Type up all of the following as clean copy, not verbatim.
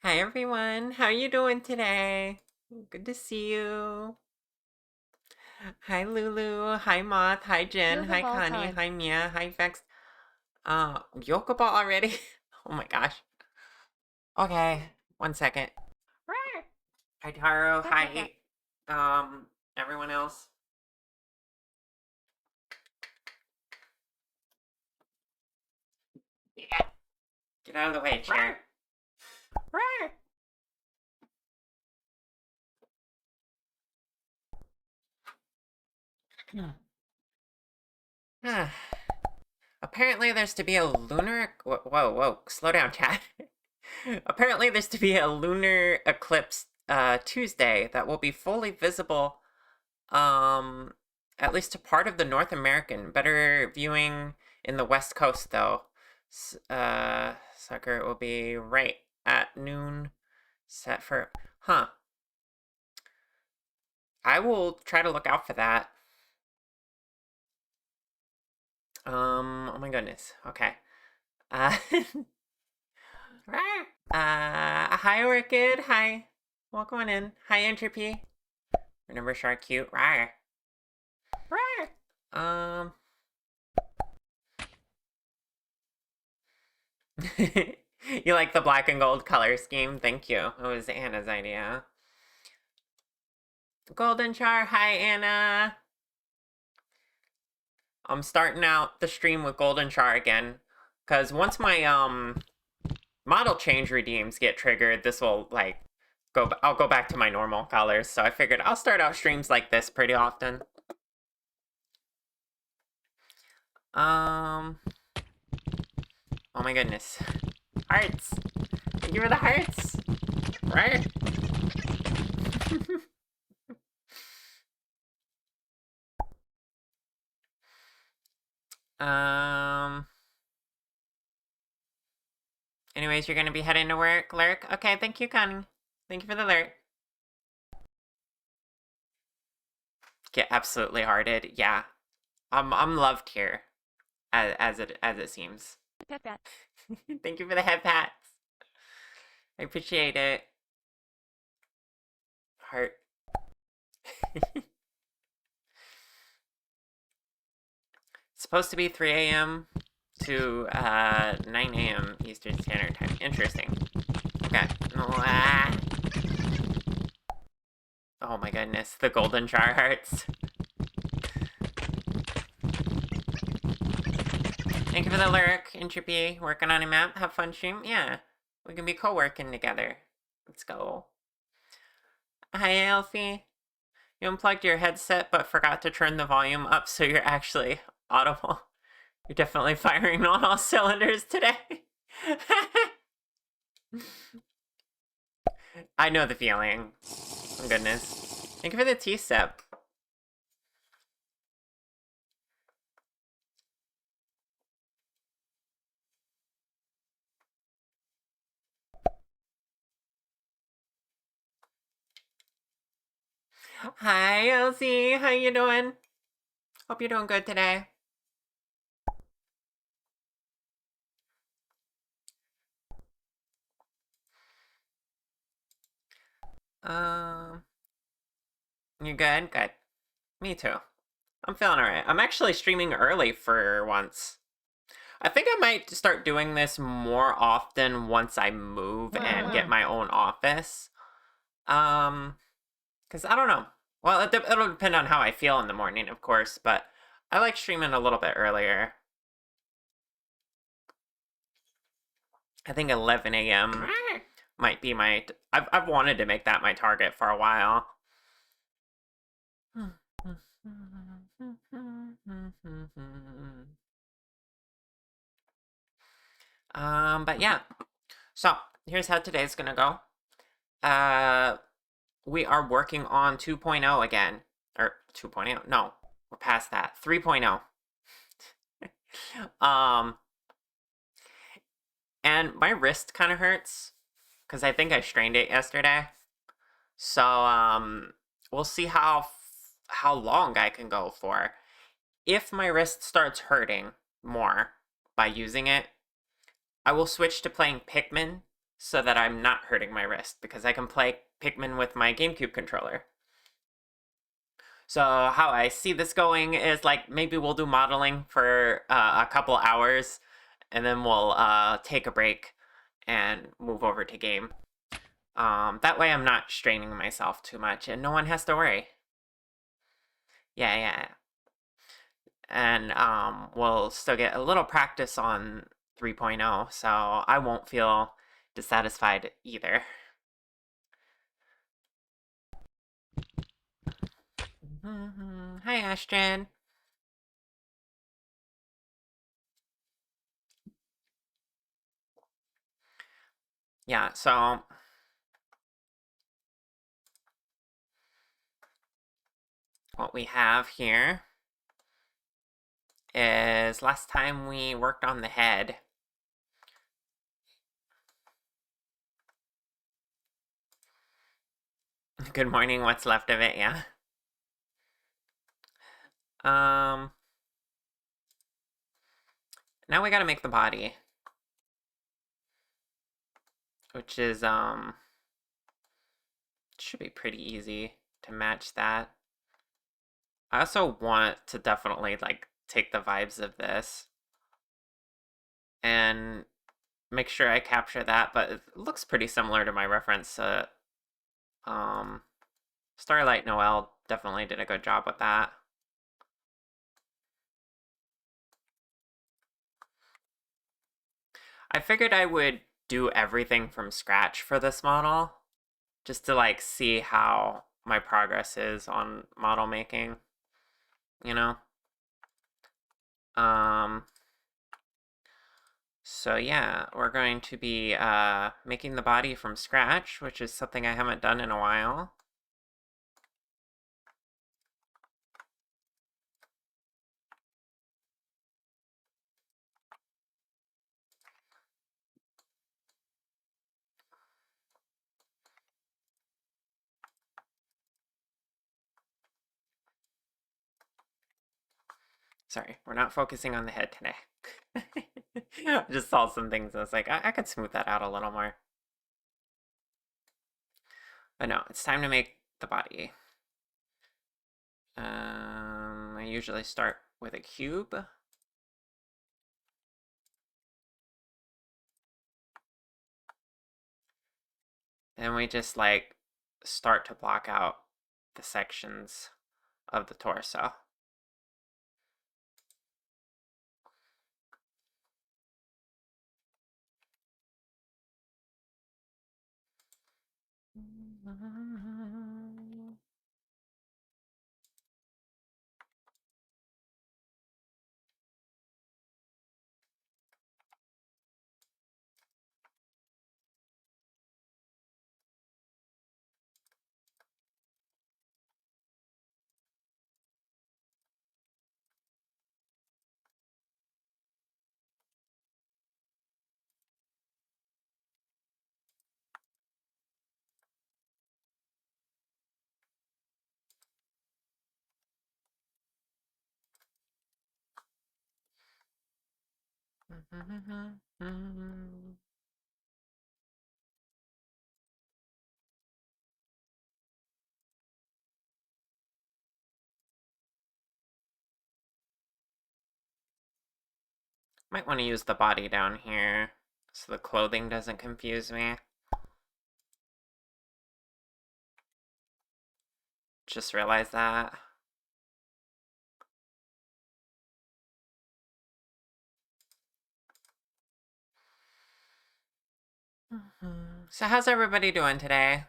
Hi everyone, how you doing today? Good to see you. Hi Lulu, hi Moth, hi Jen, Yoga hi ball Connie, time. hi Mia, hi Vex. Yoga ball already? Oh my gosh. Okay, 1 second. Rawr! Hi Taro, Cat, cat, cat. hi um everyone else. Yeah, get out of the way, Rawr! chair. Rawr! Apparently there's to be a lunar whoa, slow down, chat. Apparently there's to be a lunar eclipse Tuesday that will be fully visible um at least a part of the North American. Better viewing in the West Coast though. Sucker, it will be right at noon set for I will try to look out for that. Oh my goodness. Okay. Uh hi Orchid. Hi. Welcome on in. Hi Entropy. Remember Shark Cute. Rawr. Rawr! Um you like the black and gold color scheme? Thank you. It was Anna's idea. Golden Char, hi Anna. I'm starting out the stream with Golden Char again. Cause once my model change redeems get triggered, this will like I'll go back to my normal colors. So I figured I'll start out streams like this pretty often. Um oh my goodness. Hearts. Thank you for the hearts. Right? um Anyways, you're gonna be heading to work, Lurk? Okay, thank you, Connie. Thank you for the alert. Get absolutely hearted. Yeah. I'm loved here. As it seems. Pet, pet. Thank you for the head pats. I appreciate it. Heart. It's supposed to be 3 a.m. to 9 a.m. Eastern Standard Time. Interesting. Okay. Oh my goodness, the golden jar hearts. Thank you for the lyric, Entropy. Working on a map. Have fun, stream. Yeah, we can be co-working together. Let's go. Hi, Elfie. You unplugged your headset but forgot to turn the volume up so you're actually audible. You're definitely firing on all cylinders today. I know the feeling. Oh, goodness. Thank you for the tea sip. Hi, Elsie. How you doing? Hope you're doing good today. Um, you good? Good. Me too. I'm feeling alright. I'm actually streaming early for once. I think I might start doing this more often once I move and get my own office. Because I don't know. Well, it'll depend on how I feel in the morning, of course, but I like streaming a little bit earlier. I think 11 a.m. might be my. I've wanted to make that my target for a while. But yeah. So here's how today's gonna go. We are working on 2.0 again, or 2.0. No, we're past that. 3.0. um, and my wrist kind of hurts because I think I strained it yesterday. So we'll see how long I can go for. If my wrist starts hurting more by using it, I will switch to playing Pikmin so that I'm not hurting my wrist because I can play Pikmin with my GameCube controller. So how I see this going is like maybe we'll do modeling for a couple hours, and then we'll take a break and move over to game. That way I'm not straining myself too much, and no one has to worry. Yeah, yeah. And we'll still get a little practice on 3.0, so I won't feel dissatisfied either. Hi, Ashton. Yeah, so what we have here is last time we worked on the head. Good morning, what's left of it, yeah. Um, Now we gotta make the body, which is, should be pretty easy to match that. I also want to definitely, like, take the vibes of this and make sure I capture that, but it looks pretty similar to my reference to, um, Starlight Noel definitely did a good job with that. I figured I would do everything from scratch for this model, just to like see how my progress is on model making, you know? Um, so yeah, we're going to be making the body from scratch, which is something I haven't done in a while. Sorry, we're not focusing on the head today. I just saw some things and I was like, I could smooth that out a little more. But no, it's time to make the body. I usually start with a cube. Then we just like start to block out the sections of the torso. Might want to use the body down here so the clothing doesn't confuse me. Just realized that. So how's everybody doing today?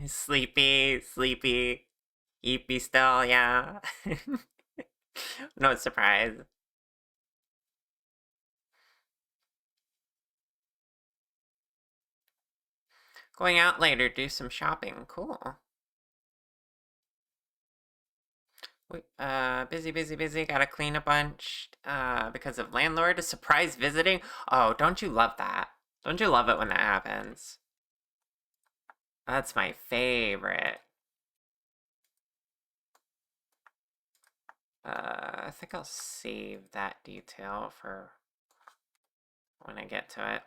Sleepy, sleepy, eepy still, yeah. No surprise. Going out later, do some shopping. Cool. Busy, busy, busy. Gotta clean a bunch. Because of landlord surprise visiting. Oh, don't you love that? Don't you love it when that happens? That's my favorite. I think I'll save that detail for when I get to it.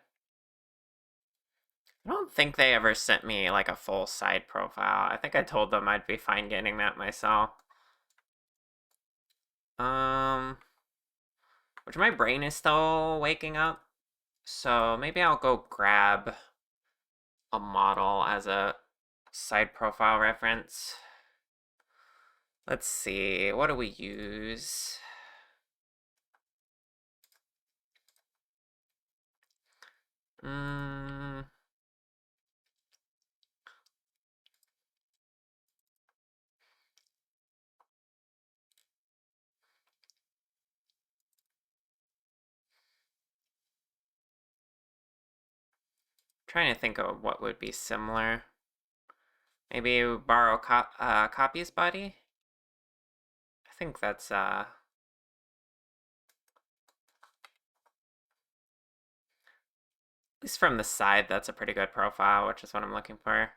I don't think they ever sent me like a full side profile. I think I told them I'd be fine getting that myself. Which my brain is still waking up. So maybe I'll go grab a model as a side profile reference. Let's see, what do we use? Trying to think of what would be similar. Maybe borrow copy's body? I think that's, at least from the side, that's a pretty good profile, which is what I'm looking for.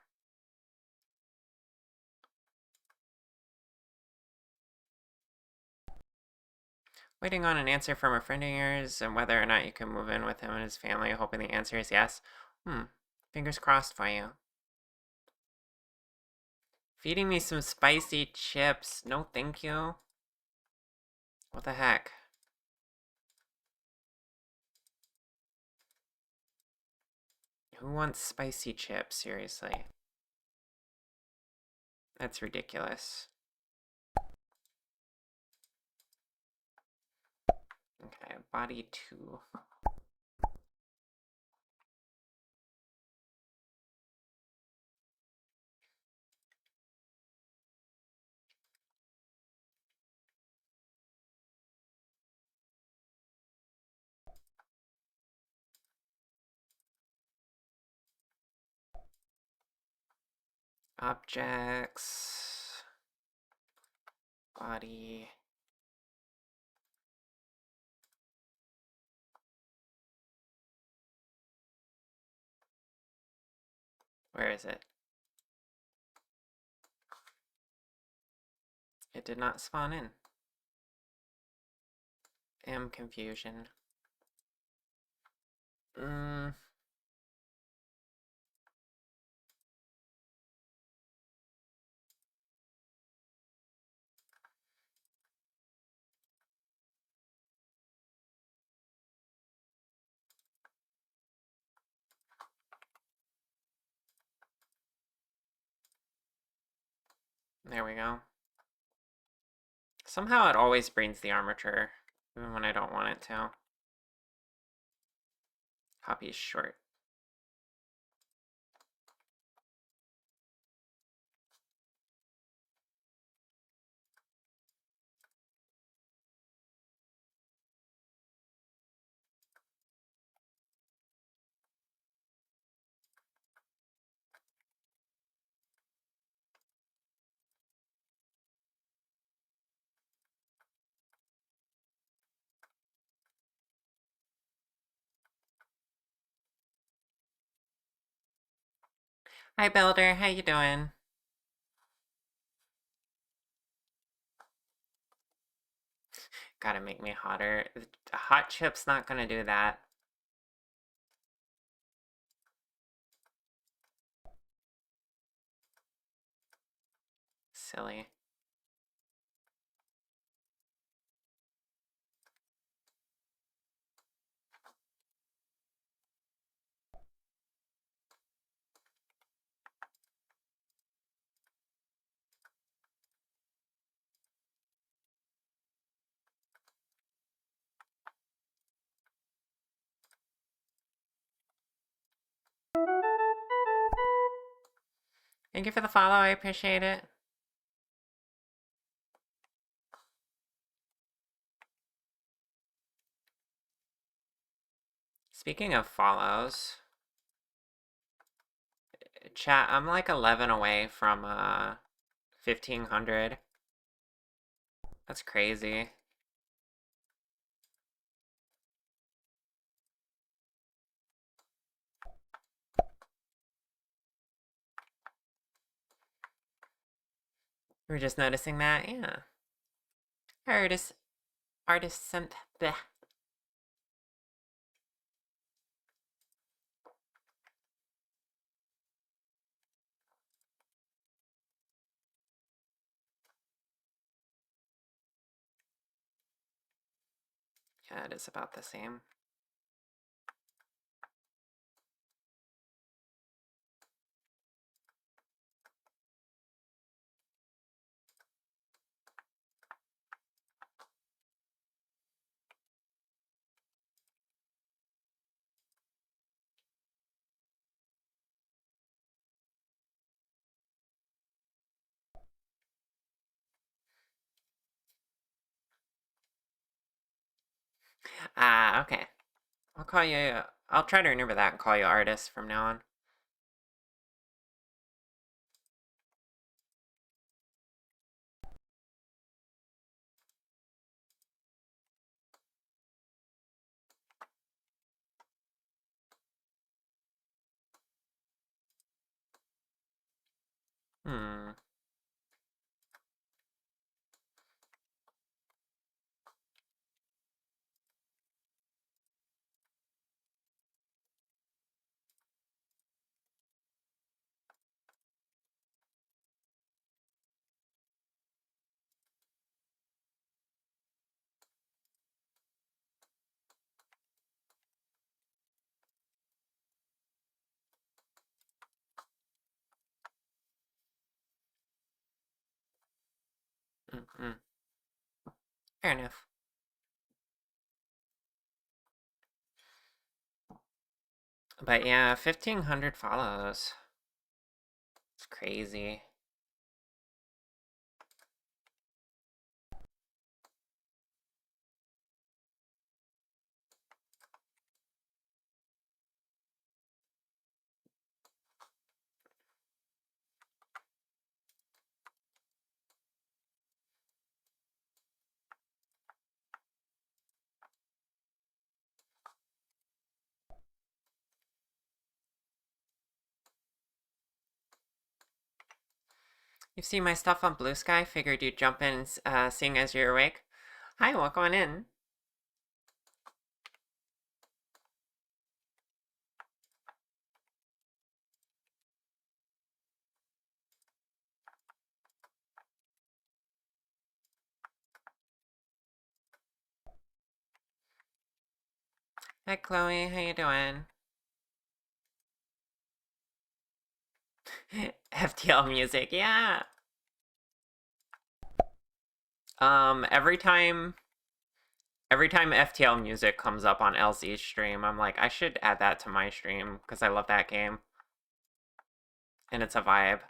Waiting on an answer from a friend of yours and whether or not you can move in with him and his family, hoping the answer is yes. Fingers crossed for you. Feeding me some spicy chips. No, thank you. What the heck? Who wants spicy chips? Seriously. That's ridiculous. Okay, body 2. Objects. Body. Where is it? It did not spawn in. Confusion. There we go. Somehow it always brings the armature, even when I don't want it to. Copy is short. Hi, Builder. How you doing? Gotta make me hotter. A hot chip's not gonna do that. Silly. Thank you for the follow. I appreciate it. Speaking of follows, chat, I'm like 11 away from 1500. That's crazy. We're just noticing that? Yeah. Artist sent. Bleh. Yeah, it is about the same. Ah, okay. I'll call you. I'll try to remember that and call you artist from now on. Hmm. Mm-mm. Fair enough. But yeah, 1500 follows. It's crazy. You've seen my stuff on Blue Sky. Figured you'd jump in, seeing as you're awake. Hi, welcome on in. Hi, Chloe. How you doing? FTL music, yeah. Every time FTL music comes up on LZ's stream, I'm like, I should add that to my stream because I love that game and it's a vibe.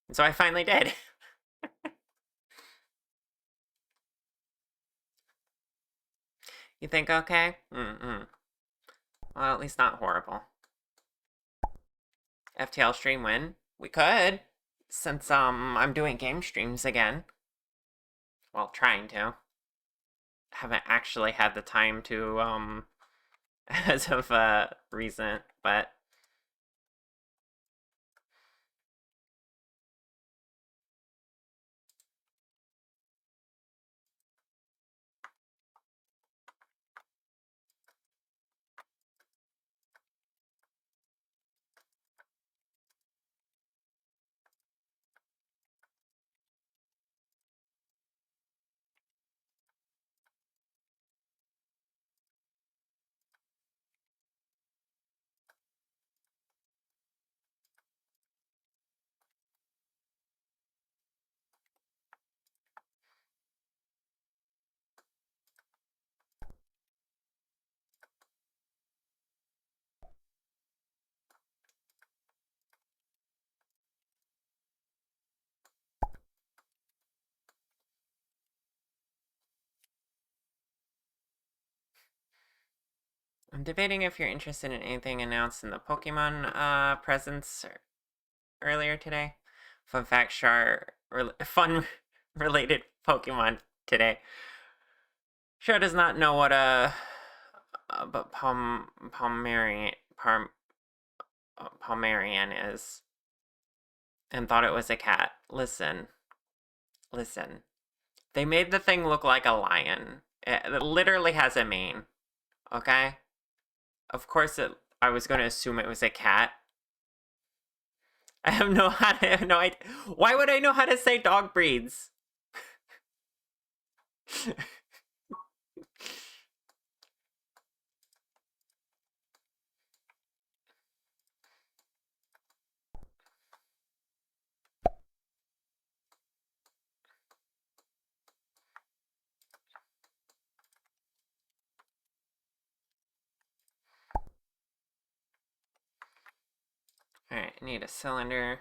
And so I finally did. You think okay? Mm-mm. Well, at least not horrible. FTL stream when? We could. Since I'm doing game streams again. Well, trying to. Haven't actually had the time to as of recent, but I'm debating if you're interested in anything announced in the Pokemon presence earlier today. Fun fact, fun related Pokemon today. Char does not know what but Palmerian is, and thought it was a cat. Listen. They made the thing look like a lion. It literally has a mane. Okay. Of course, I was going to assume it was a cat. I have no idea. Why would I know how to say dog breeds? Alright, I need a cylinder.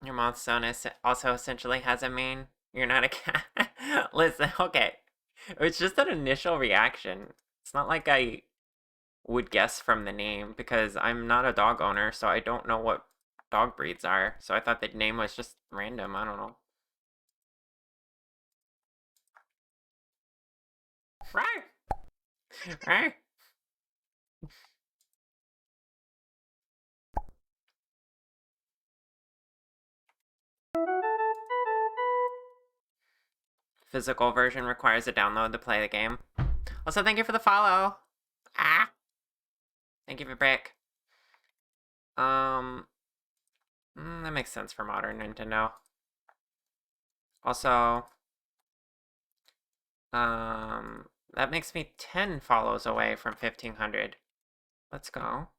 Your milestone also essentially has a mane. You're not a cat. Listen, okay. It was just an initial reaction. It's not like I would guess from the name because I'm not a dog owner, so I don't know what dog breeds are. So I thought the name was just random. I don't know. Rawr! Rawr! Physical version requires a download to play the game. Also, thank you for the follow. Ah! Thank you for brick. That makes sense for modern Nintendo. Also, that makes me 10 follows away from 1500. Let's go.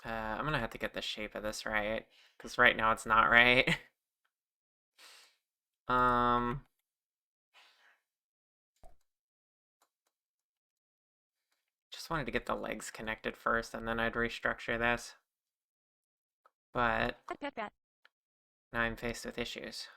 I'm gonna have to get the shape of this right, because right now it's not right. Just wanted to get the legs connected first, and then I'd restructure this. But now I'm faced with issues.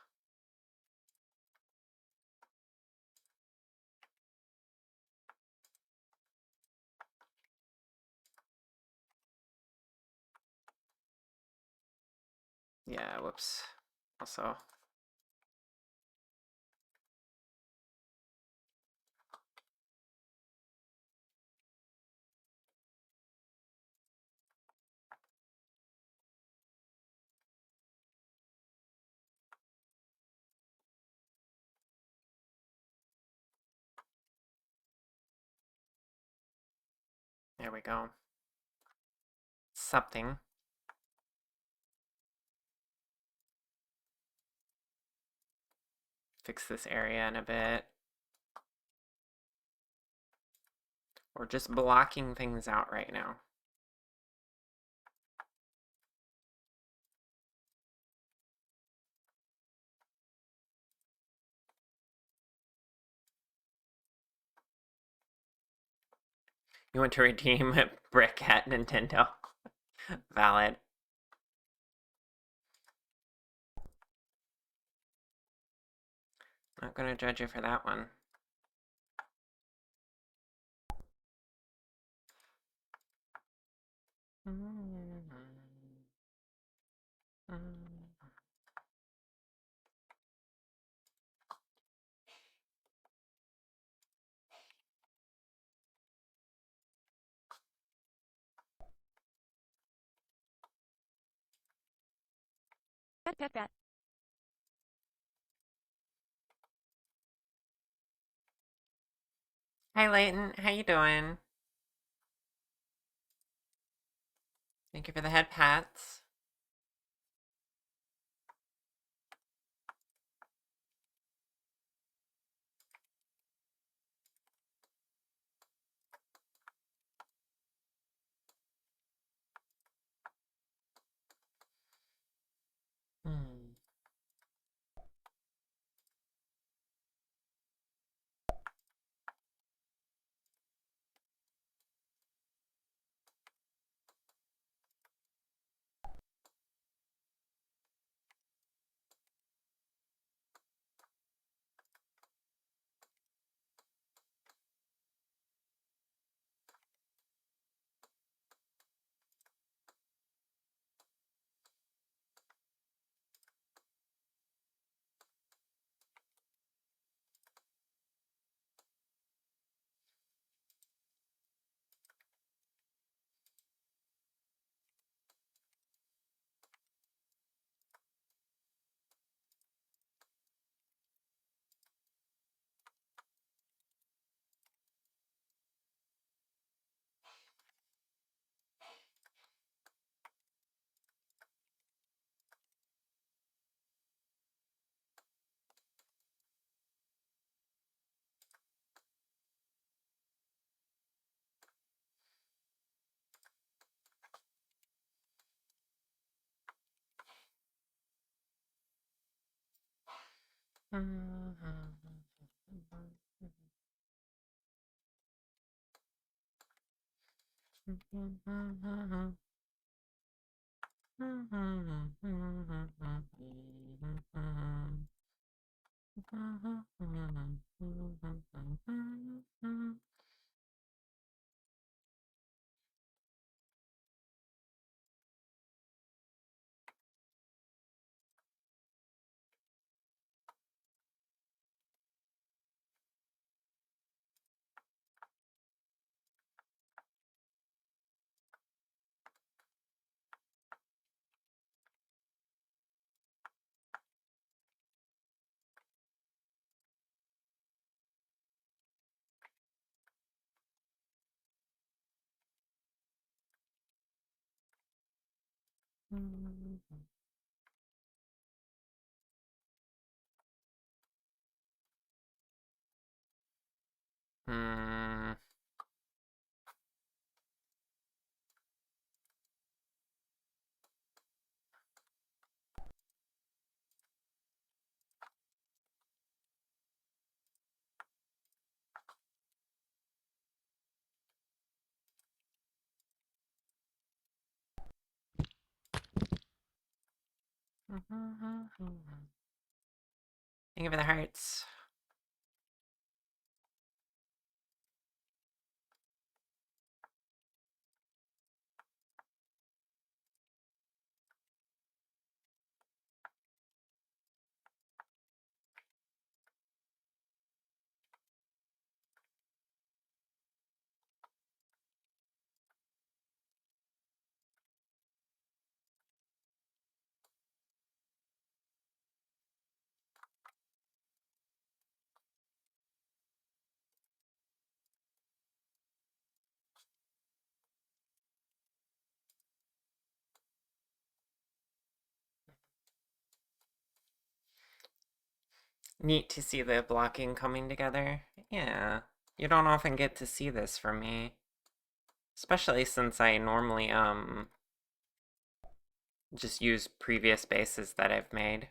Yeah, whoops. Also, there we go. Something. Fix this area in a bit. We're just blocking things out right now. You want to redeem a brick at Nintendo? Valid. Not gonna judge you for that one. Hi, Layton. How you doing? Thank you for the head pats. Hmm. Thank you for the hearts. Neat to see the blocking coming together. Yeah. You don't often get to see this from me. Especially since I normally, just use previous bases that I've made.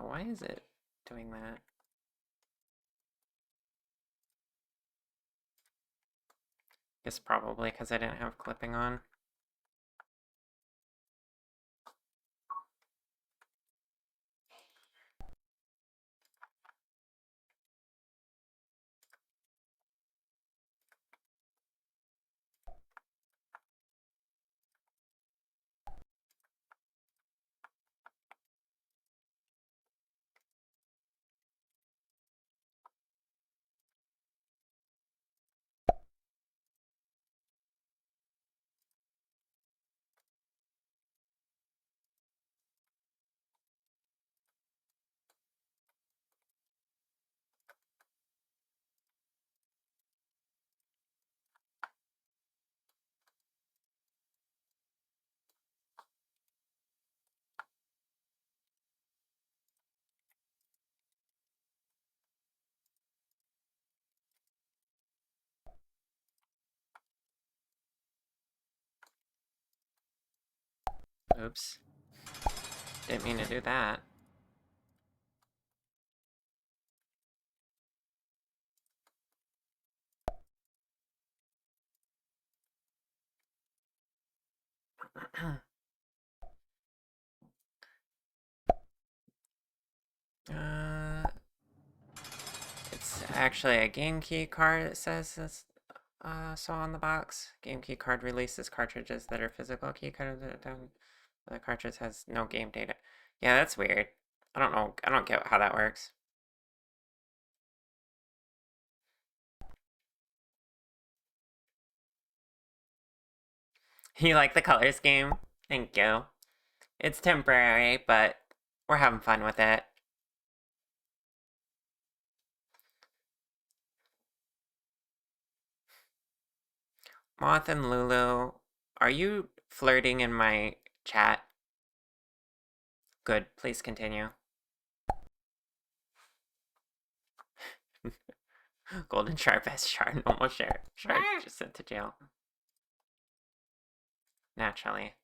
Why is it doing that? Guess probably because I didn't have clipping on. Oops. Didn't mean to do that. uh, it's actually a game key card, it says this, so on the box. Game key card releases cartridges that are physical key cards. The cartridge has no game data. Yeah, that's weird. I don't know. I don't get how that works. You like the color scheme? Thank you. It's temporary, but we're having fun with it. Moth and Lulu, are you flirting in my chat? Good, please continue. Golden Sharp S Char, normal share. Char just sent to jail. Naturally.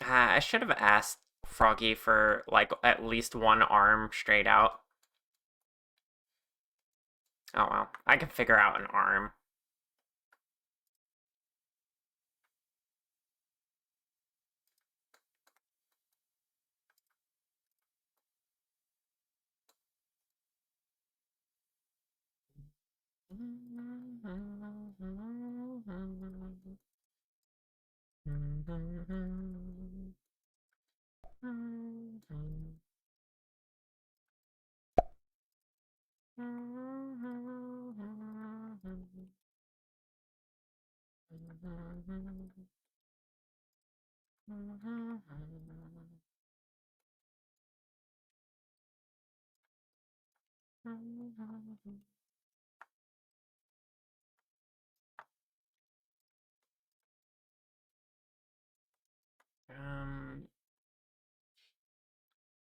I should have asked Froggy for, like, at least one arm straight out. Oh well, I can figure out an arm.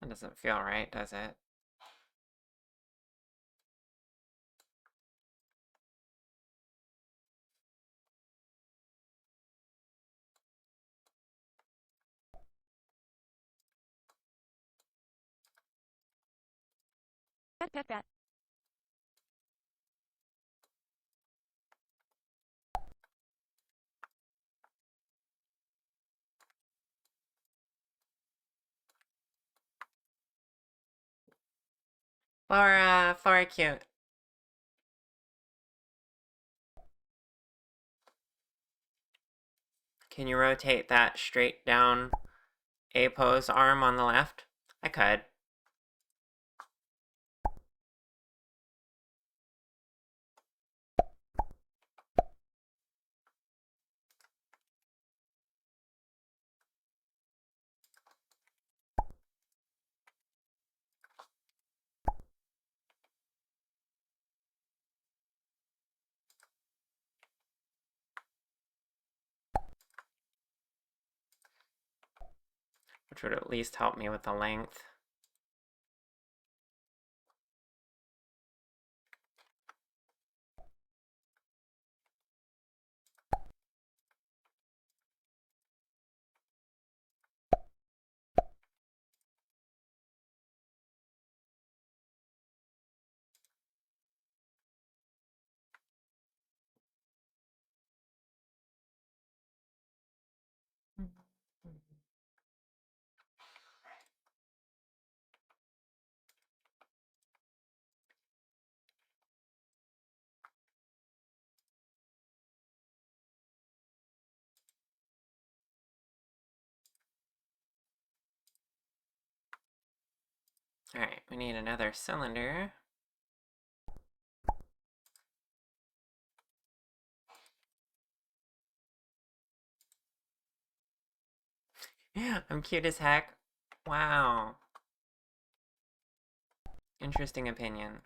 That doesn't feel right, does it? Pet, pet, pet. Flora cute. Can you rotate that straight down A pose arm on the left? I could. Which would at least help me with the length. Alright, we need another cylinder. I'm cute as heck. Wow. Interesting opinion.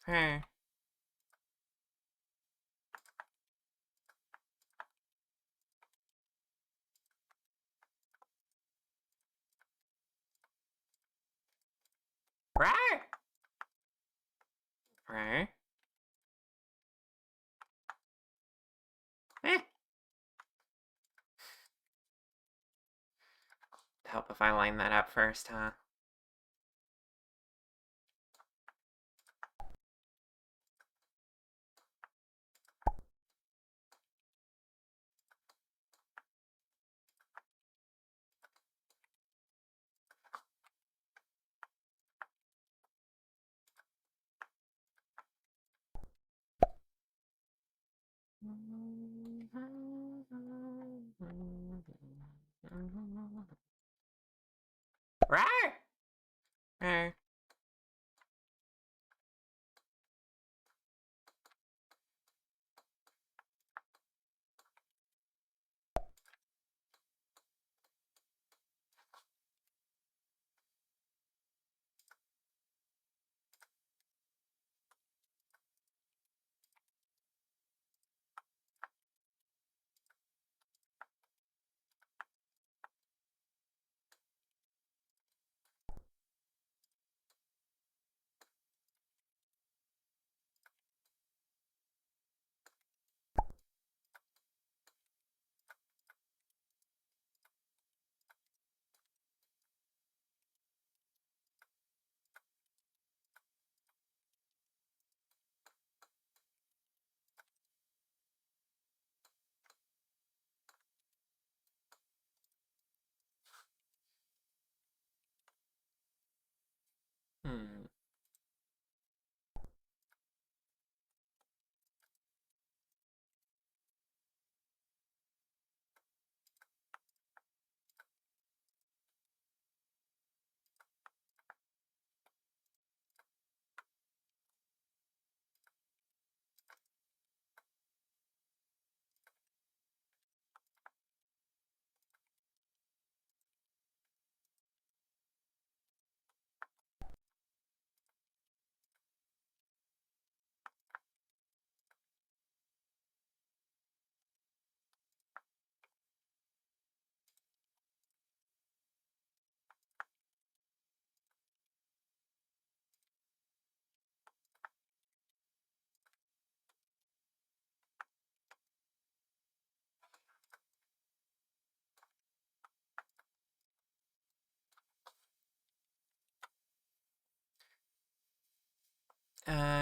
Her. Right? Eh. Help if I line that up first, huh? Rawr! Rawr. Hmm.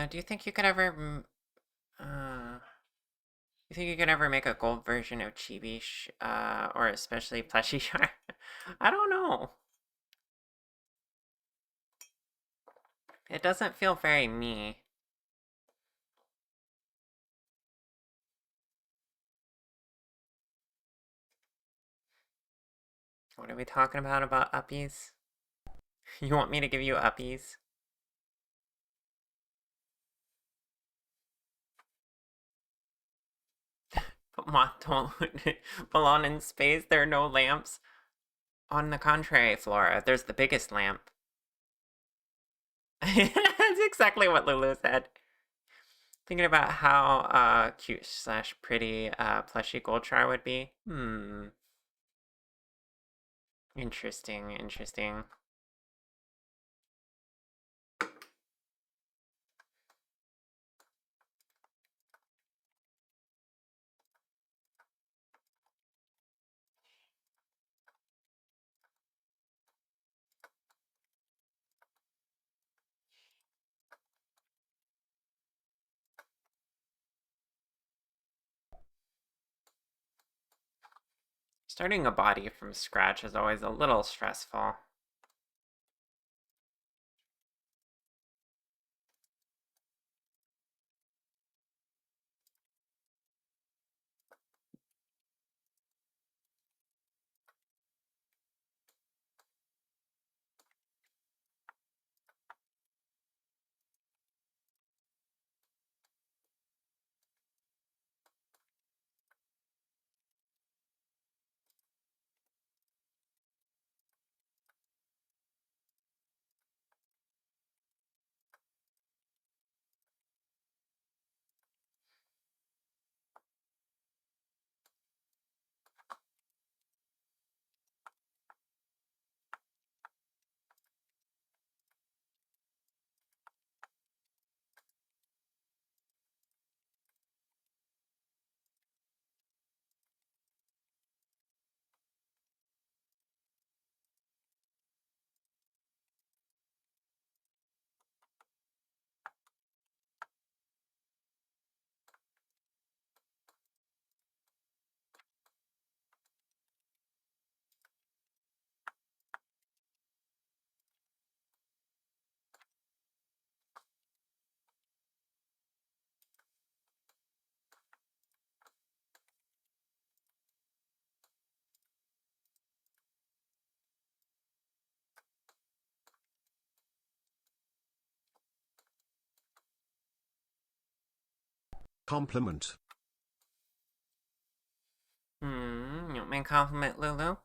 Do you think you could ever, you think you could ever make a gold version of Chibi, or especially Plushie Char? I don't know. It doesn't feel very me. What are we talking about uppies? You want me to give you uppies? But moth don't belong in space. There are no lamps. On the contrary, Flora, there's the biggest lamp. That's exactly what Lulu said. Thinking about how cute slash pretty plushy Goldchar would be. Interesting, interesting. Starting a body from scratch is always a little stressful. Compliment. You want me to compliment Lulu?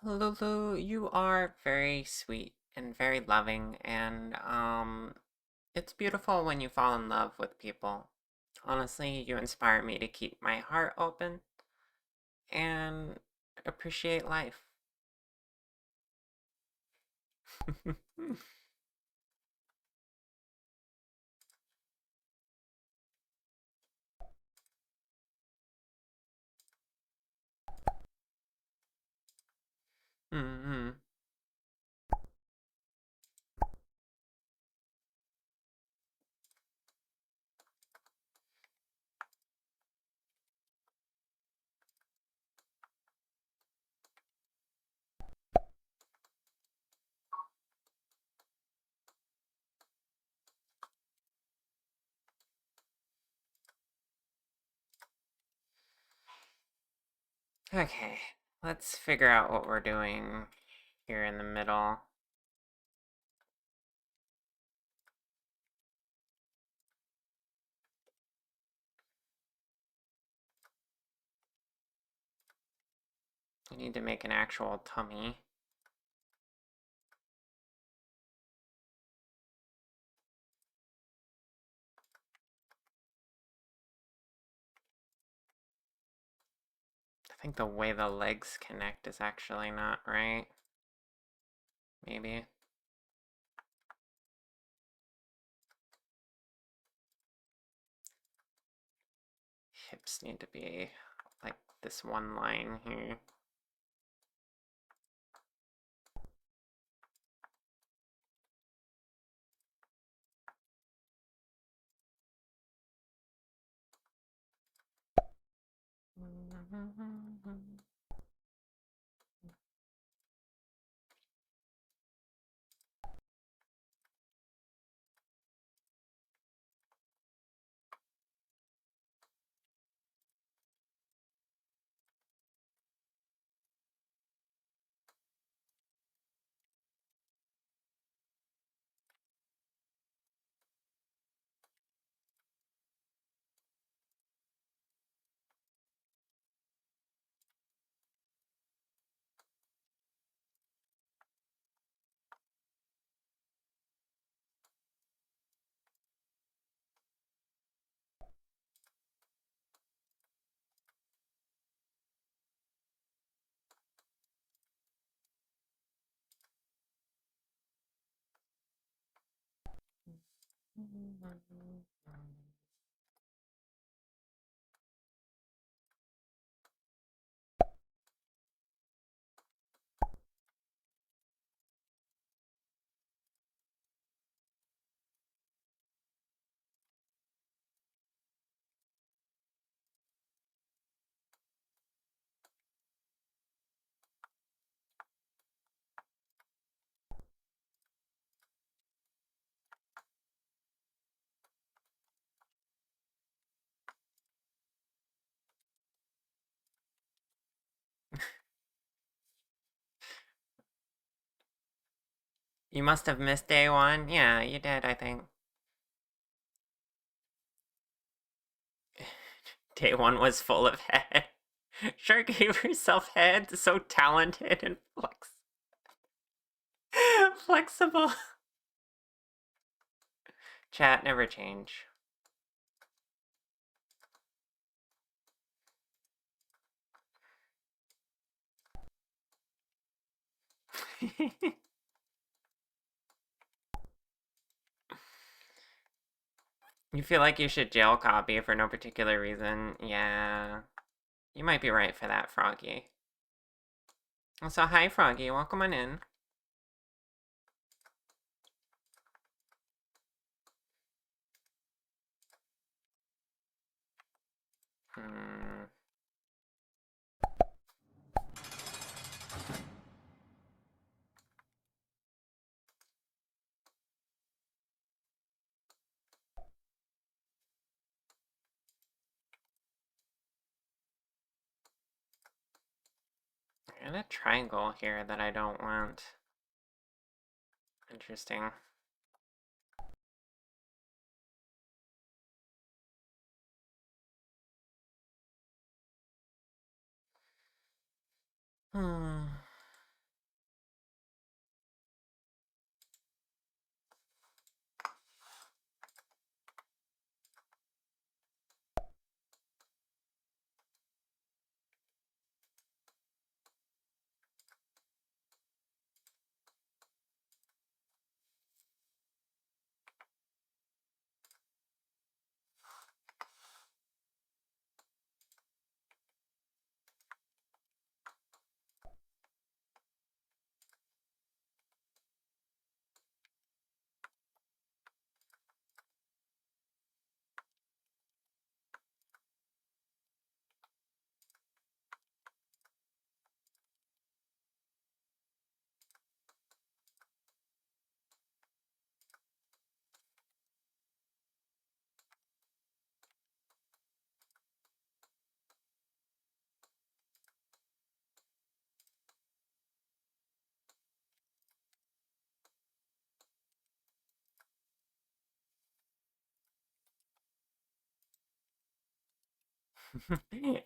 Lulu, you are very sweet and very loving, and, it's beautiful when you fall in love with people. Honestly, you inspire me to keep my heart open and appreciate life. hmm Okay, let's figure out what we're doing here in the middle. We need to make an actual tummy. I think the way the legs connect is actually not right. Maybe. Hips need to be like this one line here. You must have missed day one. Yeah, you did, I think. Day one was full of head. Char gave herself head, so talented and flexible. Chat never change. You feel like you should jail copy for no particular reason? Yeah. You might be right for that, Froggy. So, hi, Froggy. Welcome on in. Hmm. And a triangle here that I don't want. Interesting. Hmm.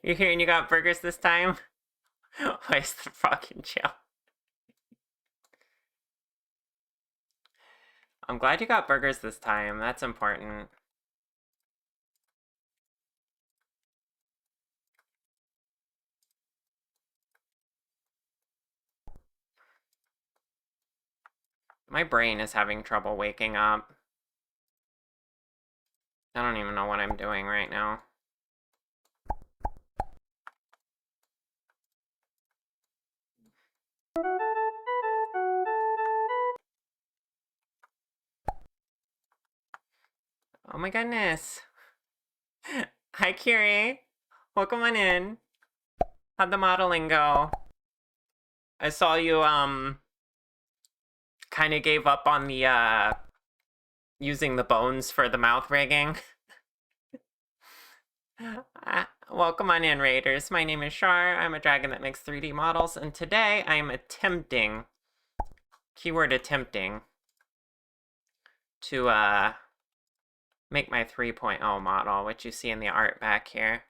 You're hearing you got burgers this time? Where's the fucking chill? I'm glad you got burgers this time. That's important. My brain is having trouble waking up. I don't even know what I'm doing right now. Oh my goodness. Hi, Kiri. Welcome on in. How'd the modeling go? I saw you, kind of gave up on the, using the bones for the mouth rigging. Welcome on in, Raiders. My name is Char. I'm a dragon that makes 3D models, and today I am attempting, keyword attempting, to, make my 3.0 model, which you see in the art back here.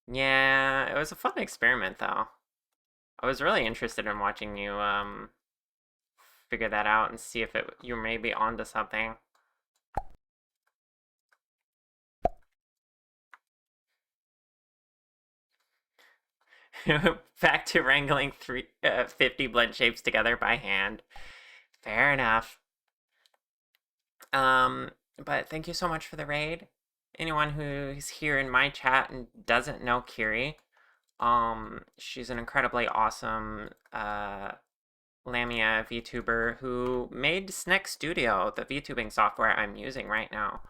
Yeah, it was a fun experiment, though. I was really interested in watching you, figure that out and see if you were maybe onto something. Back to wrangling 50 blend shapes together by hand. Fair enough. But thank you so much for the raid. Anyone who's here in my chat and doesn't know Kiri, she's an incredibly awesome Lamia VTuber who made Snack Studio, the VTubing software I'm using right now.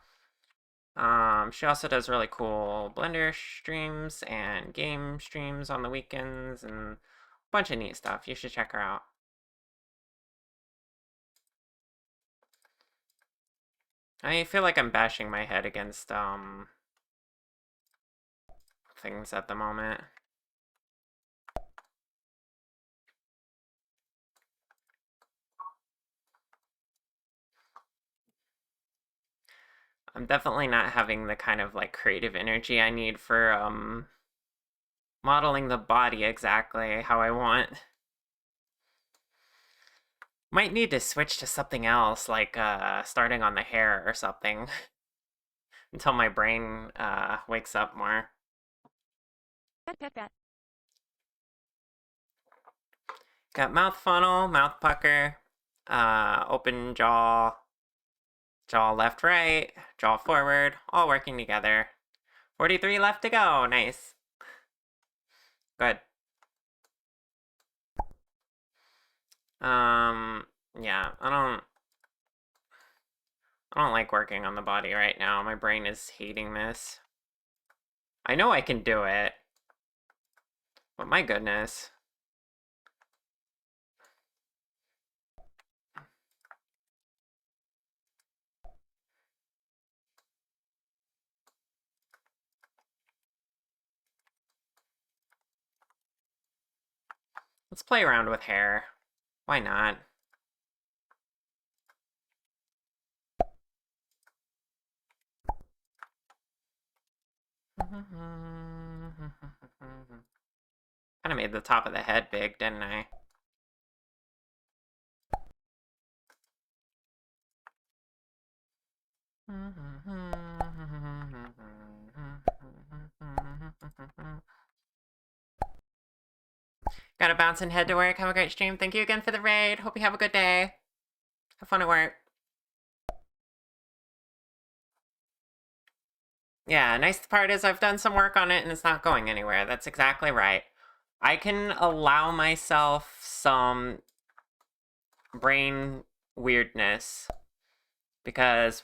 She also does really cool Blender streams and game streams on the weekends and a bunch of neat stuff. You should check her out. I feel like I'm bashing my head against things at the moment. I'm definitely not having the kind of like creative energy I need for modeling the body exactly how I want. Might need to switch to something else, like starting on the hair or something, until my brain wakes up more. Pet, pet, pet. Got mouth funnel, mouth pucker, open jaw, jaw left right, jaw forward, all working together. 43 left to go. Nice. Good. Yeah, I don't like working on the body right now. My brain is hating this. I know I can do it, but my goodness. Let's play around with hair. Why not? Kind of made the top of the head big, didn't I? Gotta bounce and head to work. Have a great stream. Thank you again for the raid. Hope you have a good day. Have fun at work. Yeah, nice part is I've done some work on it and it's not going anywhere. That's exactly right. I can allow myself some brain weirdness because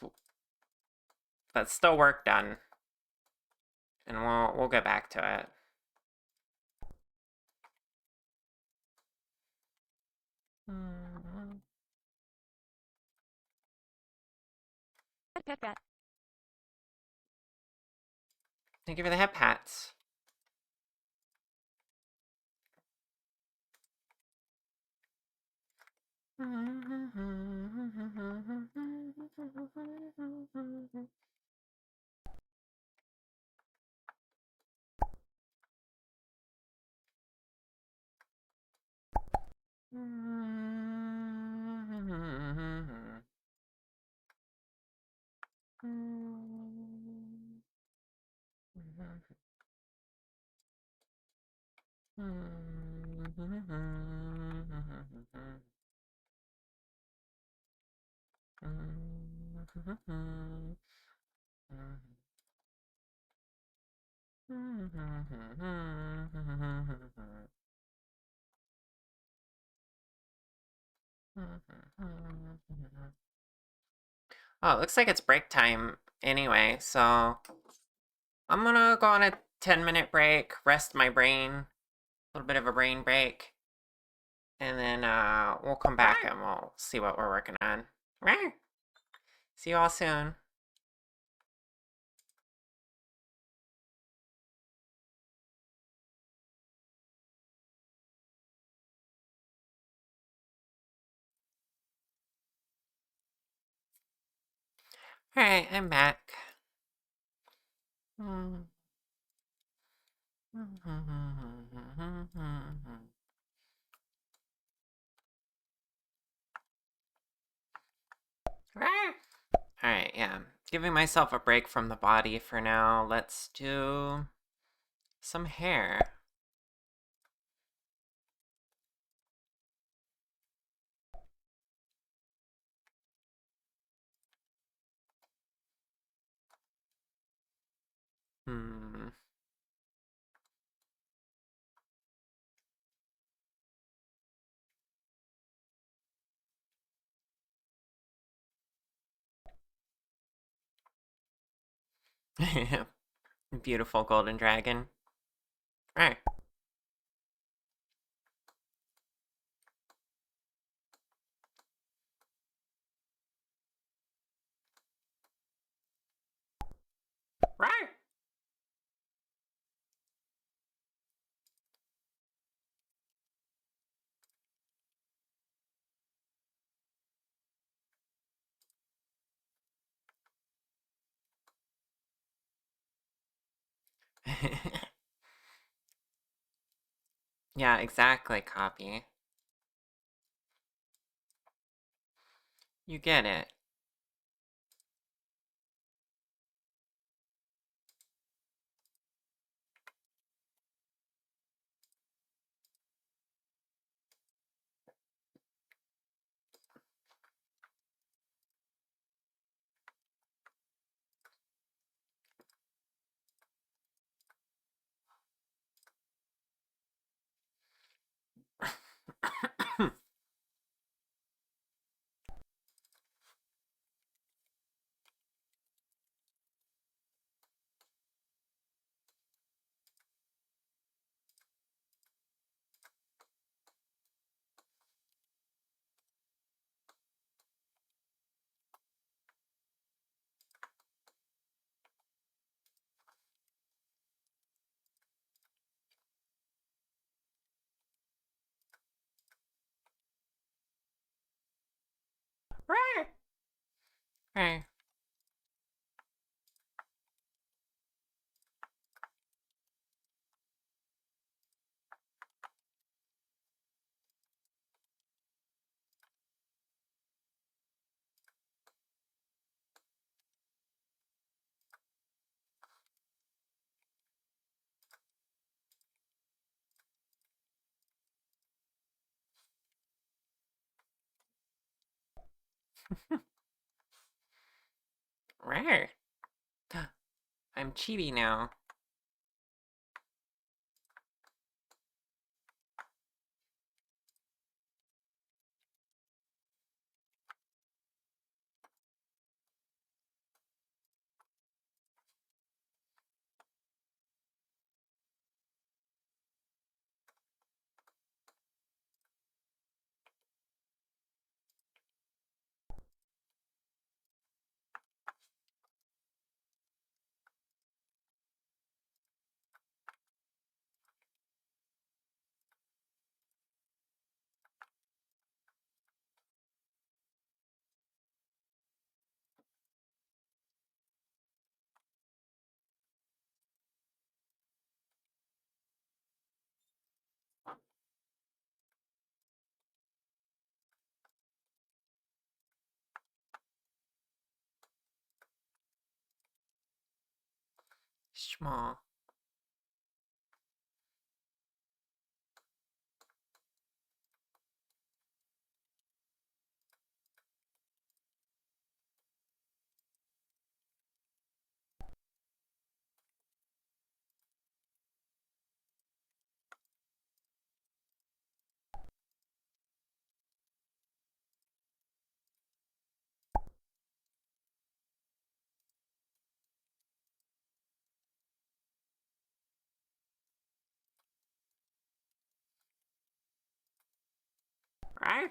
that's still work done. And we'll get back to it. Pet pet. Thank you for the head pats. Oh, it looks like it's break time anyway, so I'm gonna go on a 10-minute break, rest my brain, a little bit of a brain break, and then we'll come back and we'll see what we're working on. See you all soon. Alright, I'm back. Alright, yeah. Giving myself a break from the body for now. Let's do some hair. Beautiful golden dragon. Alright. Right. Yeah, exactly, copy. You get it. Right. Right. Rare. I'm chibi now. Small. Right?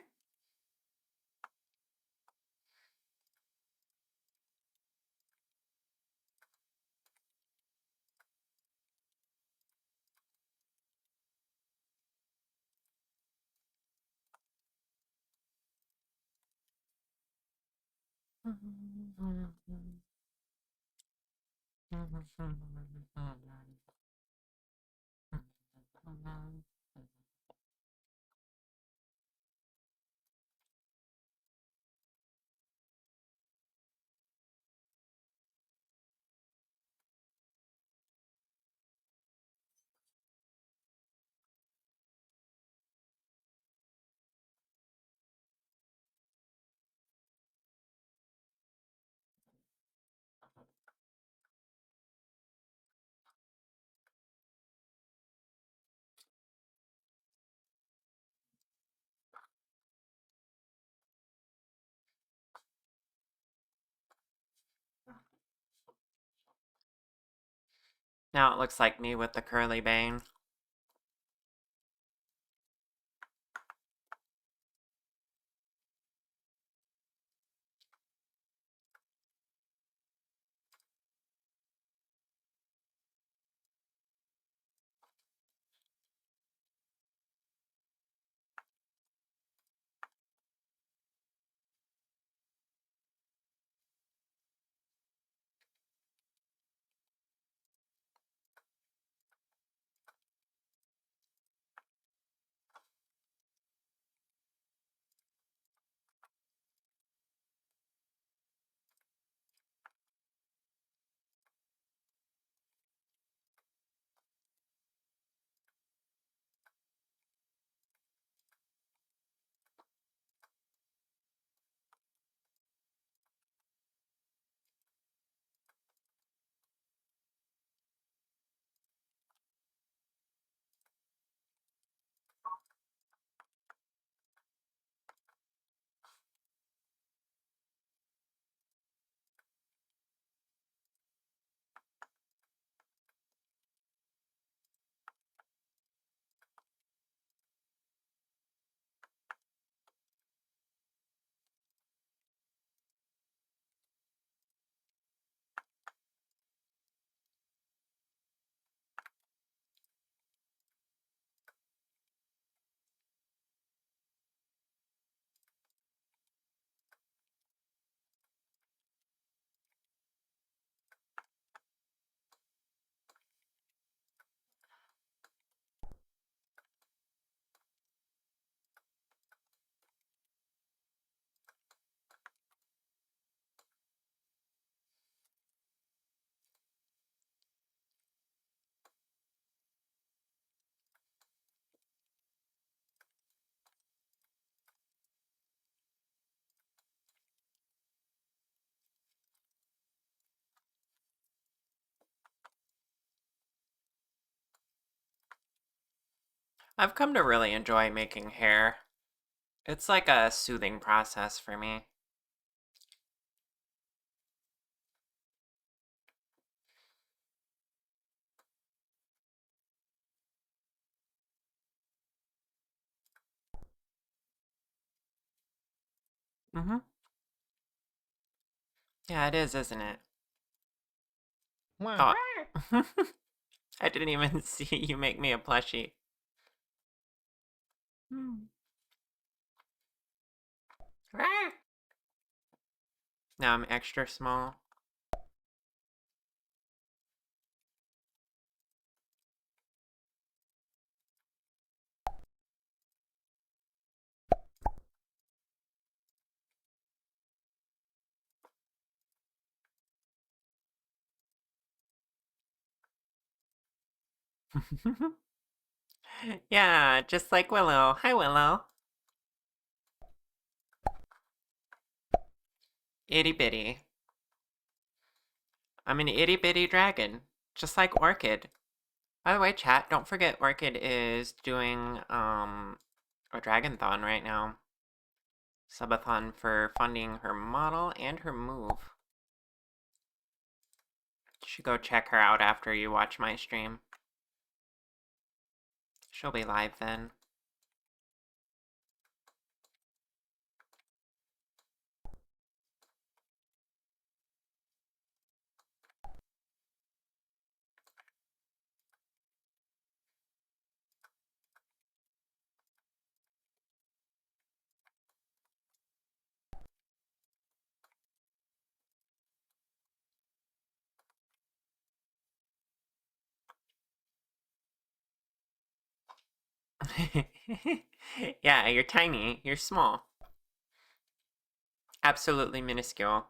Now it looks like me with the curly bane. I've come to really enjoy making hair. It's like a soothing process for me. Mm-hmm. Yeah, it is, isn't it? Oh. I didn't even see you make me a plushie. Hmm. Now I'm extra small. Yeah, just like Willow. Hi, Willow. Itty bitty. I'm an itty bitty dragon, just like Orchid. By the way, chat, don't forget Orchid is doing a dragonthon right now. Subathon for funding her model and her move. You should go check her out after you watch my stream. She'll be live then. Yeah, you're tiny. You're small. Absolutely minuscule.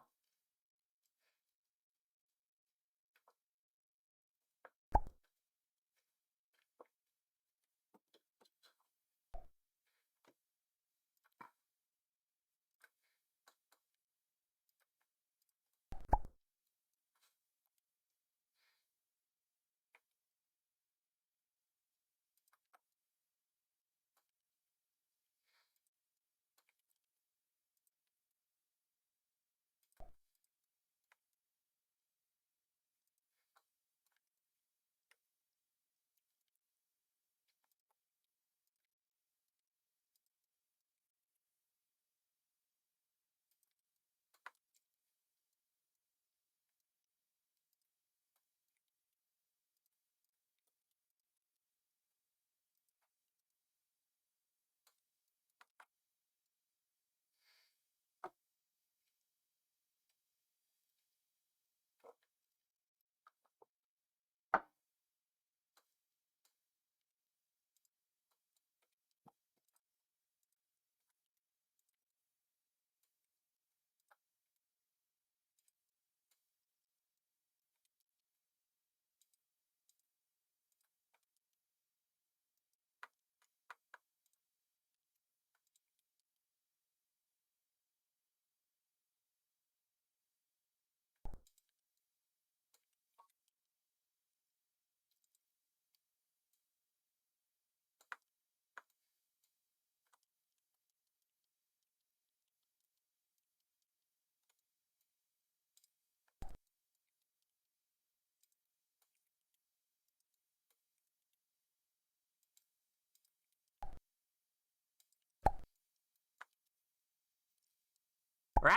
Rawr!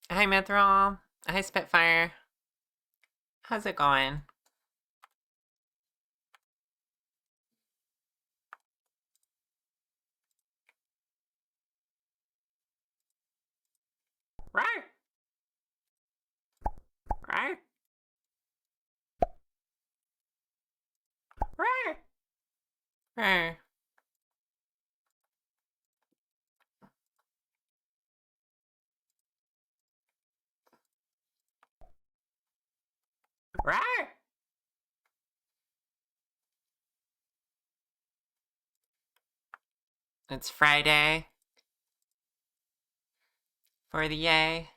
Hi, Mithril. Hi, Spitfire. How's it going? Rawr! Rawr! Rawr! Rawr! Rawr! It's Friday for the yay.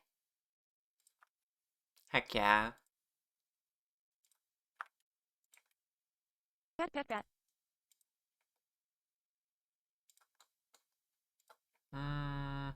Heck yeah. Pet pet pet. Hmm.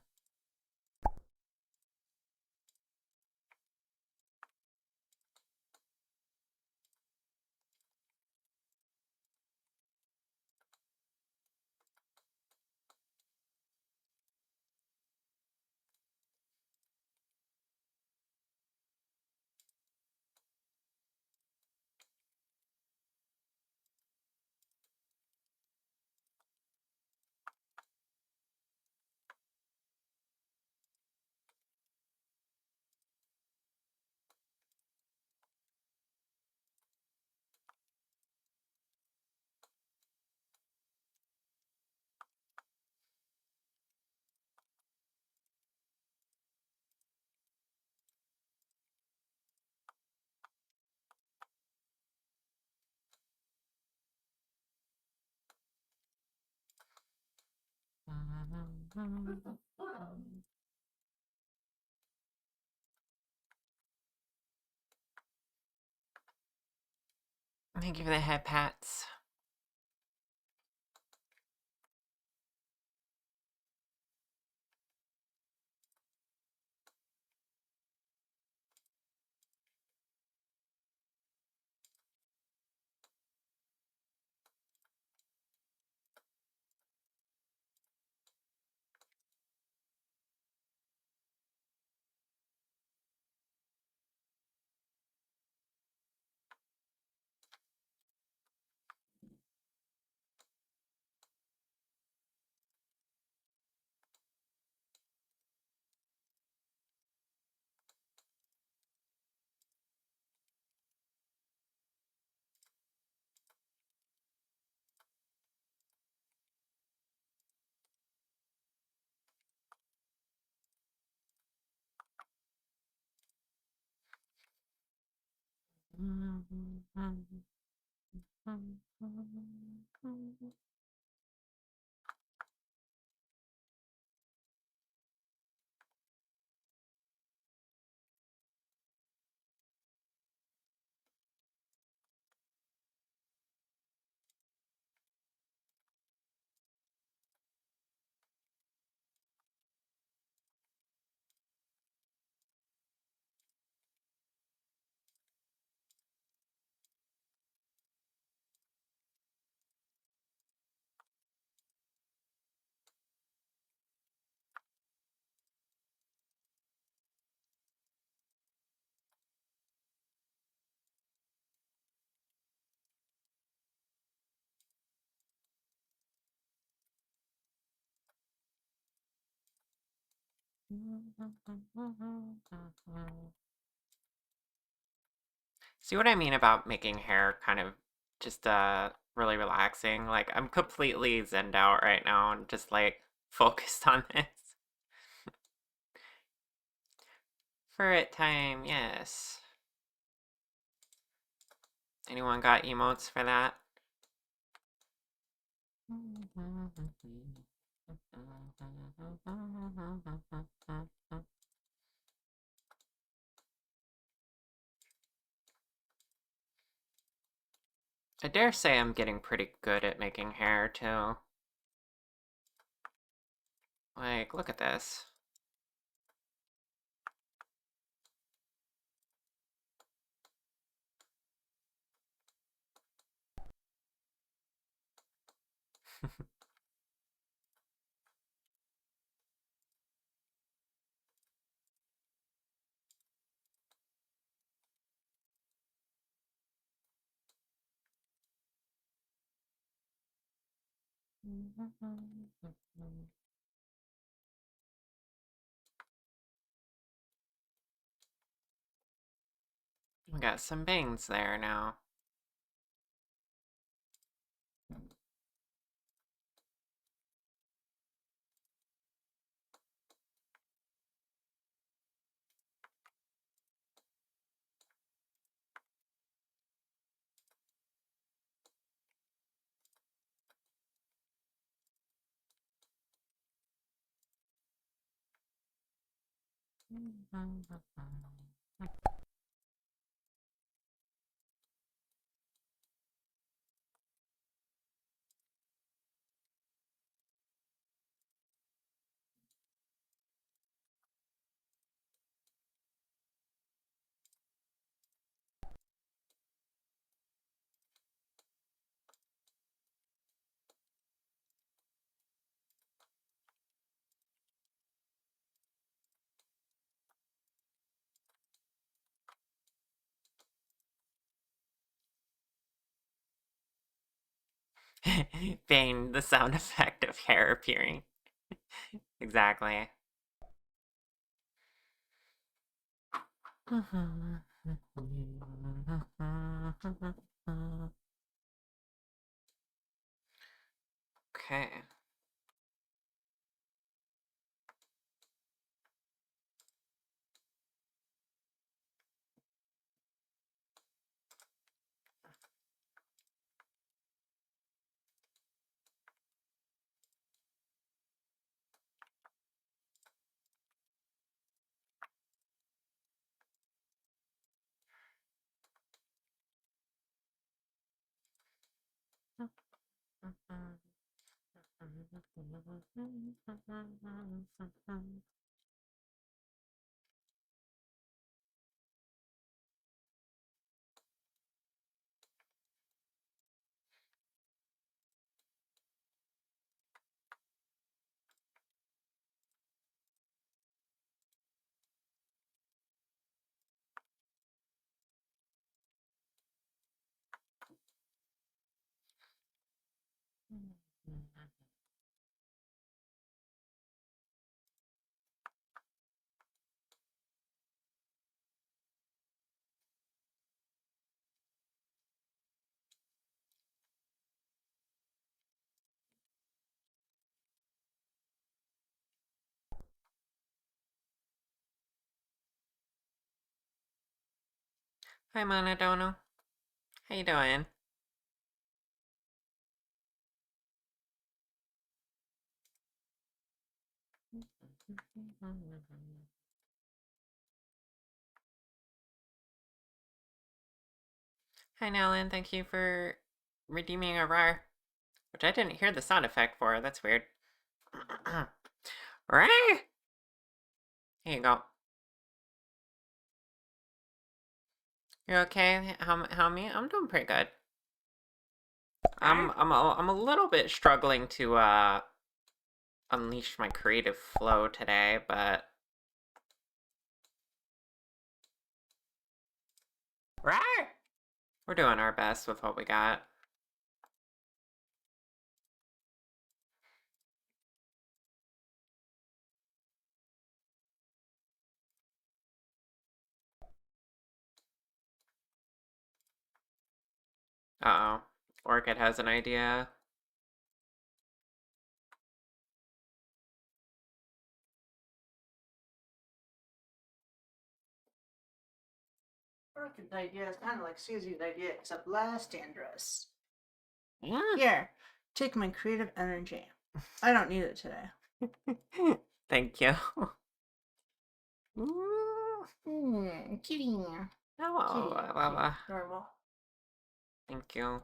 Thank you for the head pats. See what I mean about making hair kind of just really relaxing? Like I'm completely zenned out right now and just like focused on this. For it time, yes. Anyone got emotes for that? I dare say I'm getting pretty good at making hair too. Like, look at this. We got some bangs there now. Bane, the sound effect of hair appearing. Exactly. Okay. Hi, Monodono. How you doing? Hi, Nalan. Thank you for redeeming a RAR, which I didn't hear the sound effect for. That's weird. Right? Here you go. You okay? How me? I'm doing pretty good. I'm a little bit struggling to unleash my creative flow today, but right, we're doing our best with what we got. Uh-oh. Orchid has an idea. Orchid's idea is kind of like Susie's idea, except less dangerous. Yeah. Here, take my creative energy. I don't need it today. Thank you. Kitty. Oh, Normal. thank you.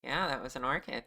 Yeah, that was an orchid.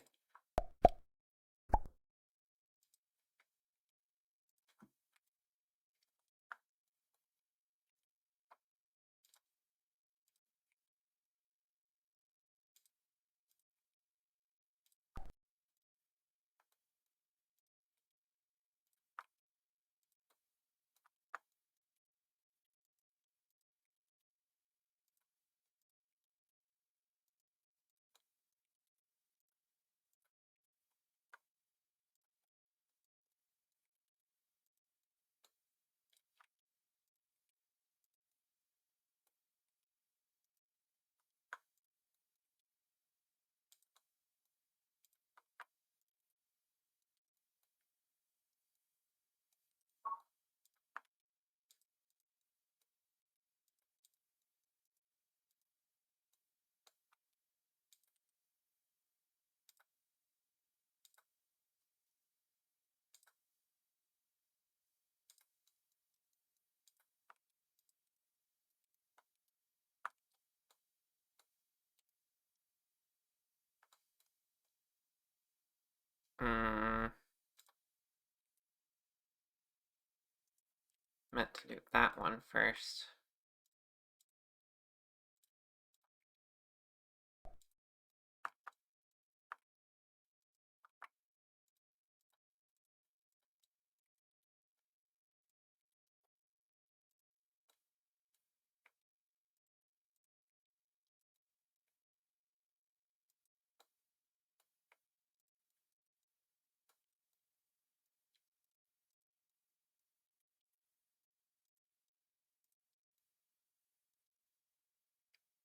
Mm, meant to do that one first.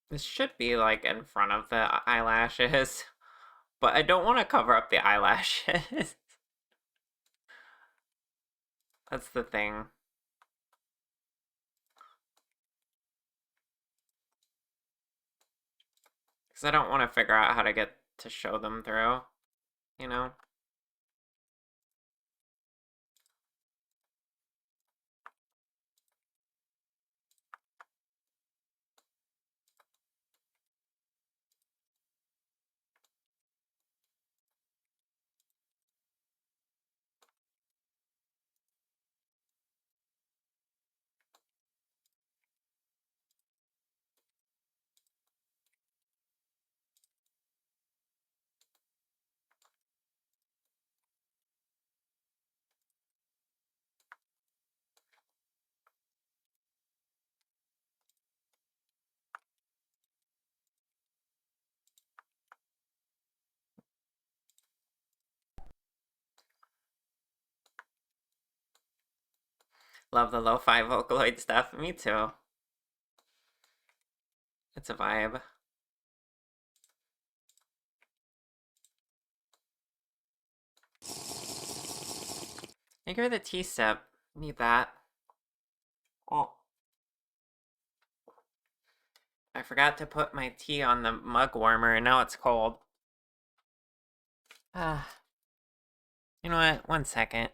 This should be like in front of the eyelashes, but I don't want to cover up the eyelashes. That's the thing. Because I don't want to figure out how to get to show them through, you know? Love the lo-fi Vocaloid stuff. Me too. It's a vibe. Hey, give her the tea sip. Need that. Oh. I forgot to put my tea on the mug warmer and now it's cold. You know what? 1 second.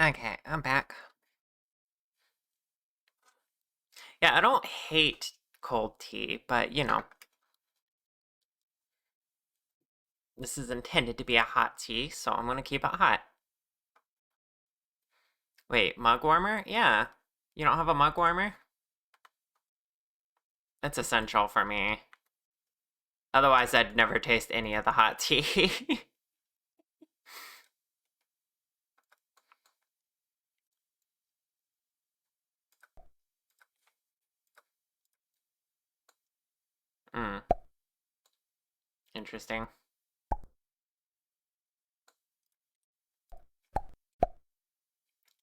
Okay, I'm back. Yeah, I don't hate cold tea, but you know. This is intended to be a hot tea, so I'm gonna keep it hot. Wait, mug warmer? Yeah. You don't have a mug warmer? That's essential for me. Otherwise, I'd never taste any of the hot tea. Hmm. Interesting.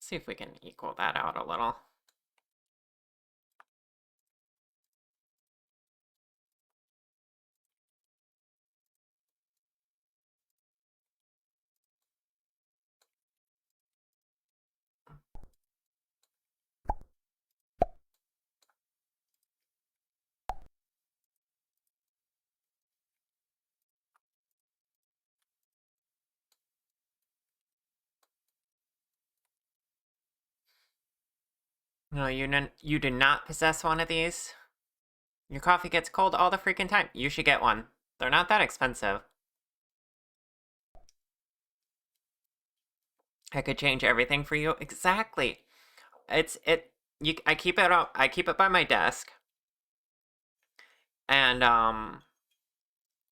See if we can equal that out a little. No, you do not possess one of these. Your coffee gets cold all the freaking time. You should get one. They're not that expensive. I could change everything for you. Exactly. I keep it up. I keep it by my desk. And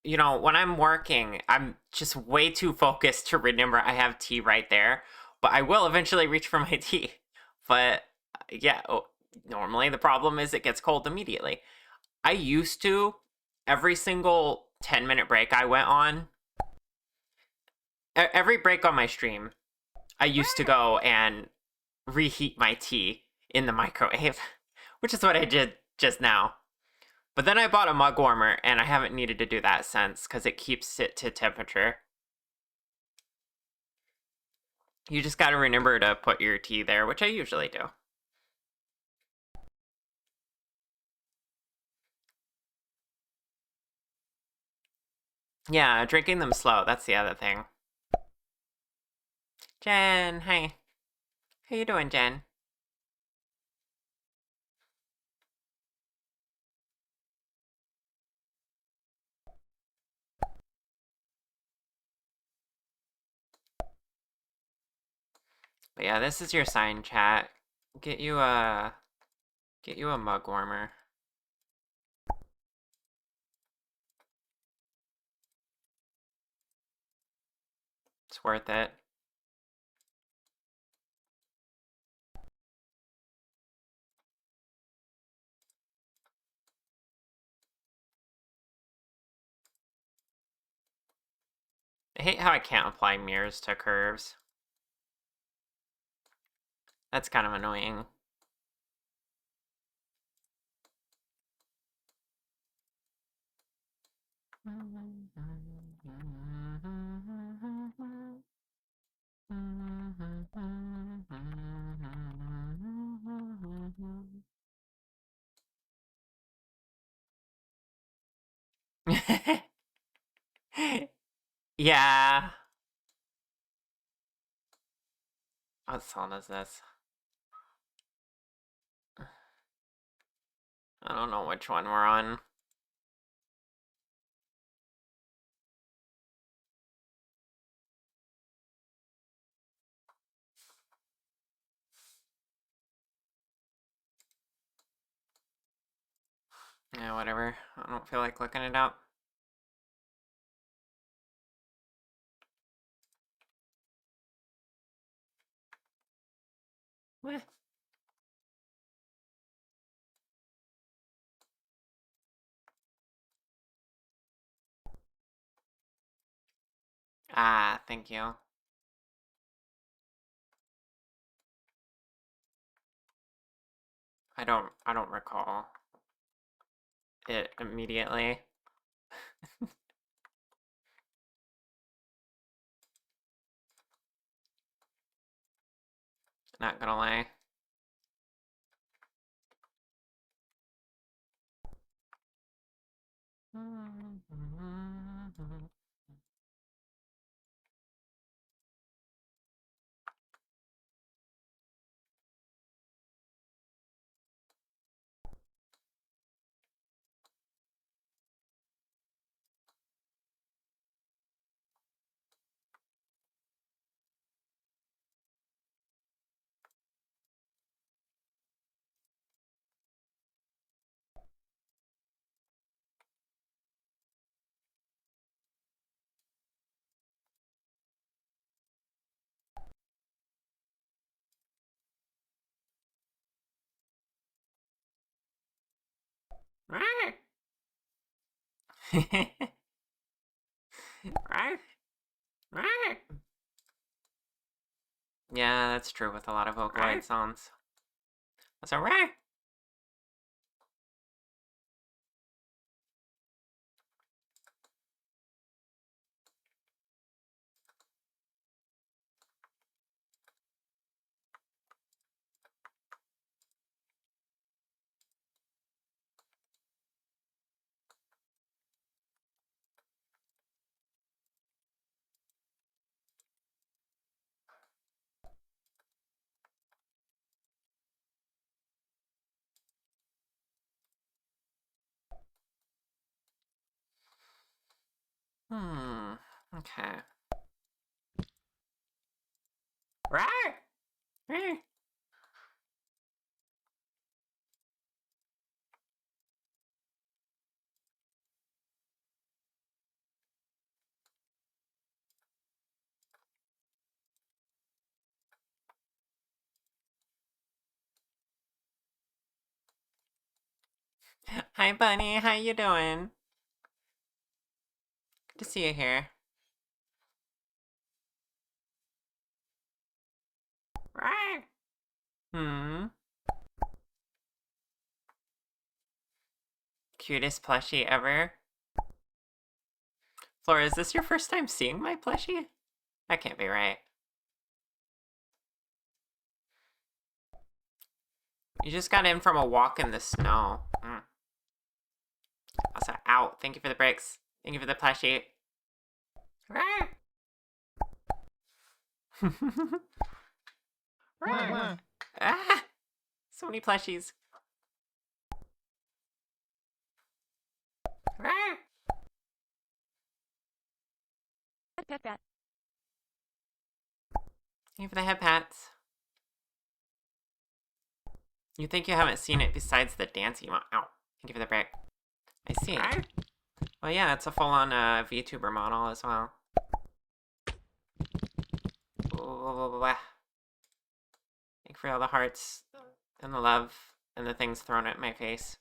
you know, when I'm working, I'm just way too focused to remember I have tea right there. But I will eventually reach for my tea. But yeah, normally the problem is it gets cold immediately. I used to, every single 10-minute break I went on, every break on my stream, I used to go and reheat my tea in the microwave, which is what I did just now. But then I bought a mug warmer, and I haven't needed to do that since, because it keeps it to temperature. You just gotta remember to put your tea there, which I usually do. Yeah, drinking them slow. That's the other thing. Jen, hi. How you doing, Jen? But yeah, this is your sign, chat. Get you a mug warmer. It's worth it. I hate how I can't apply mirrors to curves. That's kind of annoying. Yeah. What song is this? I don't know which one we're on. Yeah, whatever. I don't feel like looking it up. What? Ah, thank you. I don't recall it immediately. Not gonna lie. Right. Right. Right. Yeah, that's true with a lot of Vocaloid songs. That's alright. Okay. Right. Right. Hi, Bunny. How you doing? Good to see you here. Right. Cutest plushie ever. Flora, is this your first time seeing my plushie? That can't be right. You just got in from a walk in the snow. Also, ow. Thank you for the bricks. Thank you for the plushie. Ah! So many plushies. Pet pet pet. Thank you for the head pats. You think you haven't seen it besides the dance emote. Ow. Thank you for the break. I see. Well, yeah, it's a full-on VTuber model as well. Thank you for all the hearts and the love and the things thrown at my face.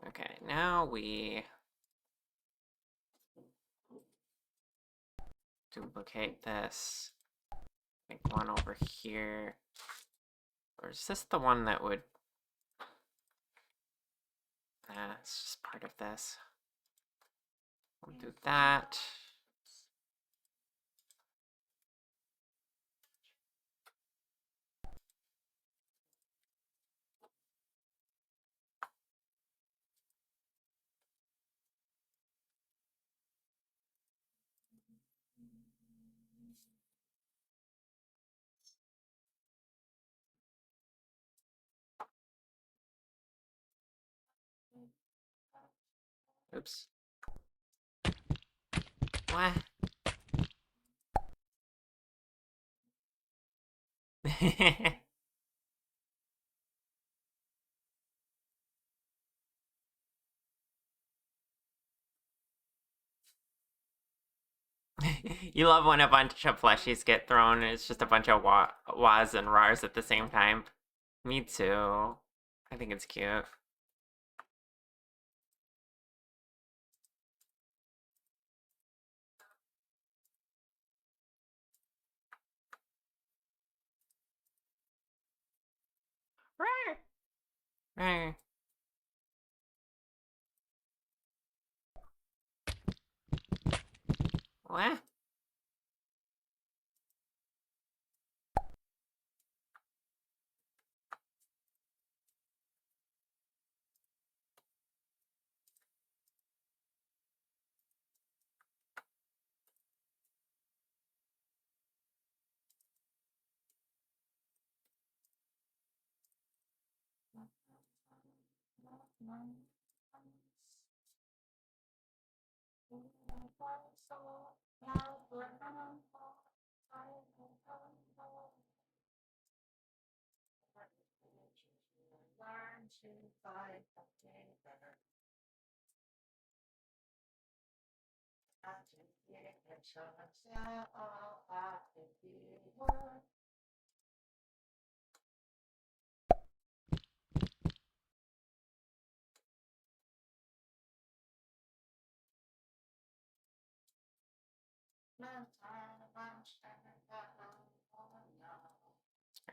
Okay, now we duplicate this. Make one over here. Or is this the one that would... it's just part of this. We'll do that. Oops. What? You love when a bunch of plushies get thrown and it's just a bunch of wahs and rars at the same time. Me too. I think it's cute. Rawr. What?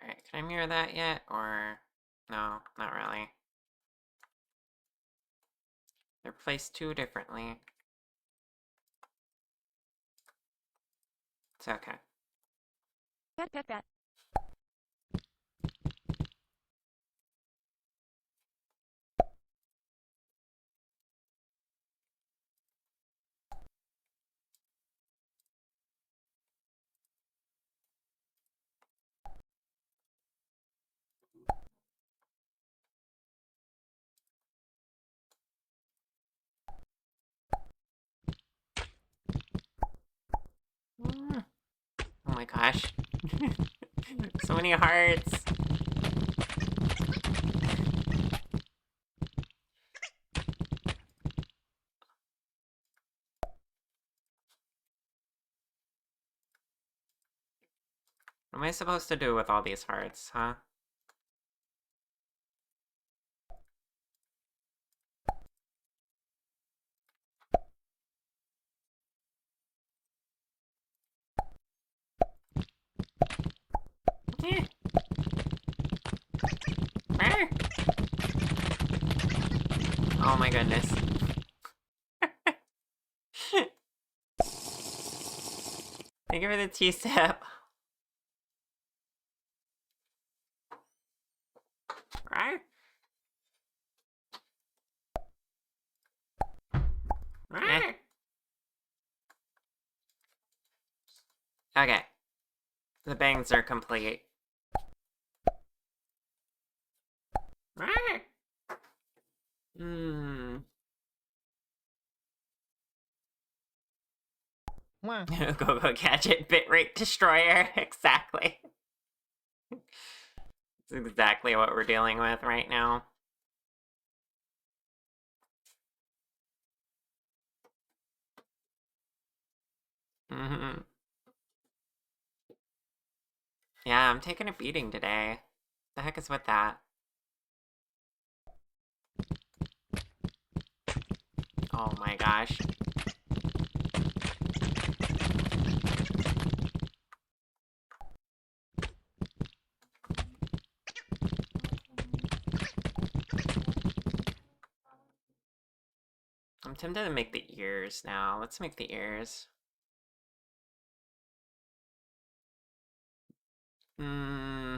Alright, can I mirror that yet? Or... no, not really. They're placed too differently. It's okay. Pet pet pet. Oh my gosh. So many hearts. What am I supposed to do with all these hearts, huh? Eh. Oh my goodness. Thank you for the tea sip. Right? Right. Okay. The bangs are complete. Right. Hmm. Go gadget bitrate destroyer. Exactly. It's exactly what we're dealing with right now. Mm-hmm. Yeah, I'm taking a beating today. The heck is with that? Oh my gosh. I'm tempted to make the ears now. Let's make the ears. Hmm.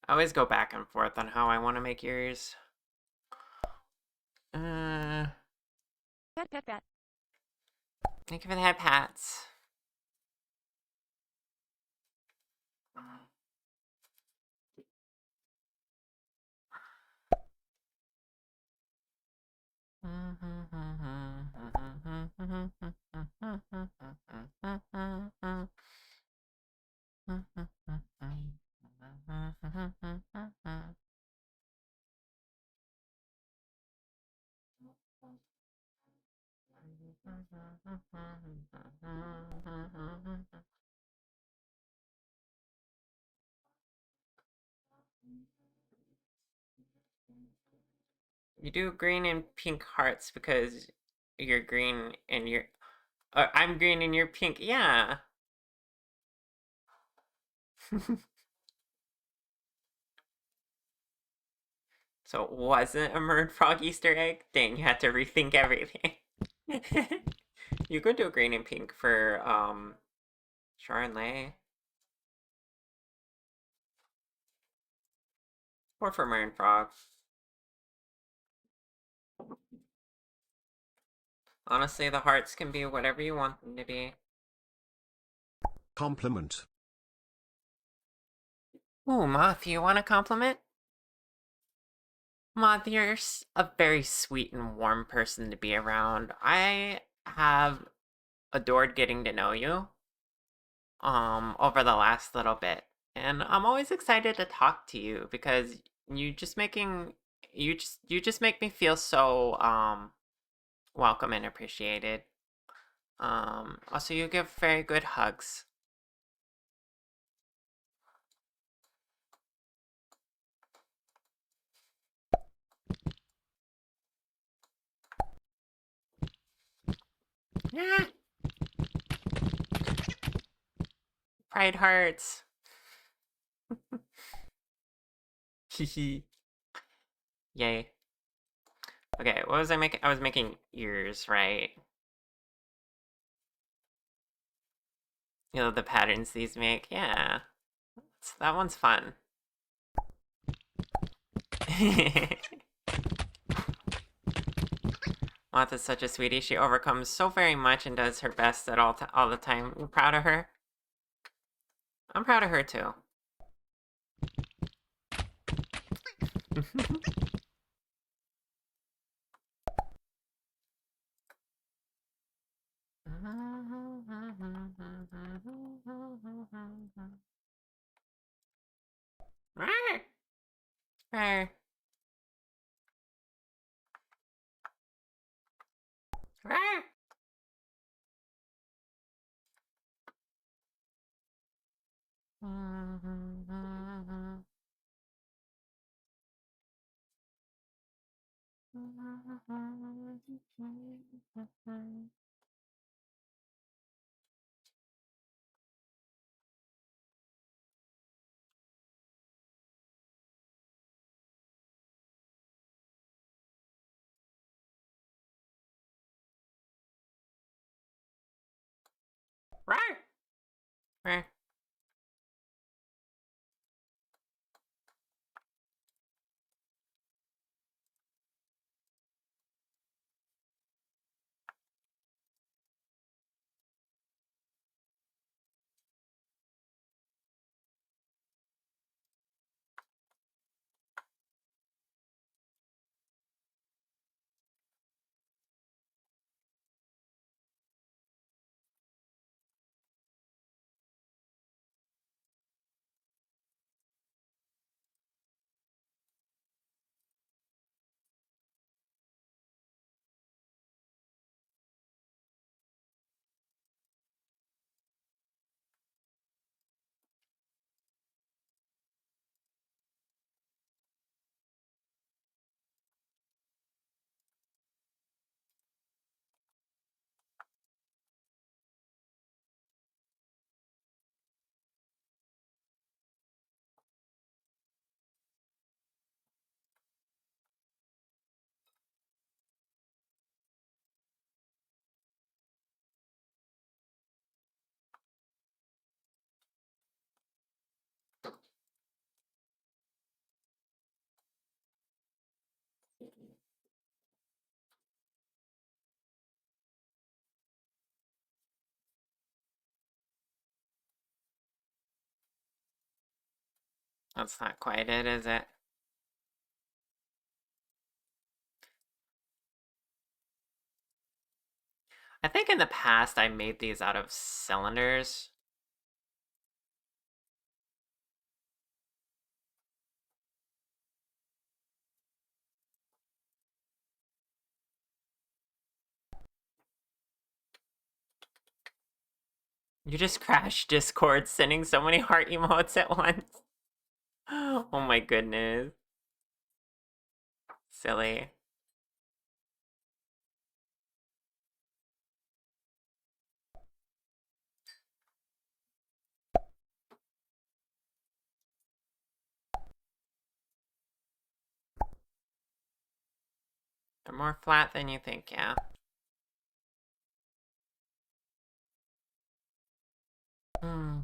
I always go back and forth on how I want to make ears. Thank Pet, pet, pet. you for the head pats. You do green and pink hearts because you're green and you're. I'm green and you're pink. Yeah. So it wasn't a Murd Frog Easter egg? Dang, you had to rethink everything. You could do green and pink for, Char and Lay. Or for Murd Frog. Honestly, the hearts can be whatever you want them to be. Compliment. Ooh, Moth, you want a compliment? Moth, you're a very sweet and warm person to be around. I have adored getting to know you, over the last little bit. And I'm always excited to talk to you because you just making you just make me feel so welcome and appreciated. Also you give very good hugs. Yeah. Pride hearts. Hehe. Yay. Okay, what was I making? I was making ears, right? You know the patterns these make? Yeah. That one's fun. Moth is such a sweetie. She overcomes so very much and does her best at all the time. I'm proud of her. I'm proud of her too. Rawr. Rawr. Rawr! Rawr. That's not quite it, is it? I think in the past I made these out of cylinders. You just crashed Discord sending so many heart emotes at once. Oh my goodness. Silly. They're more flat than you think, yeah. Hmm.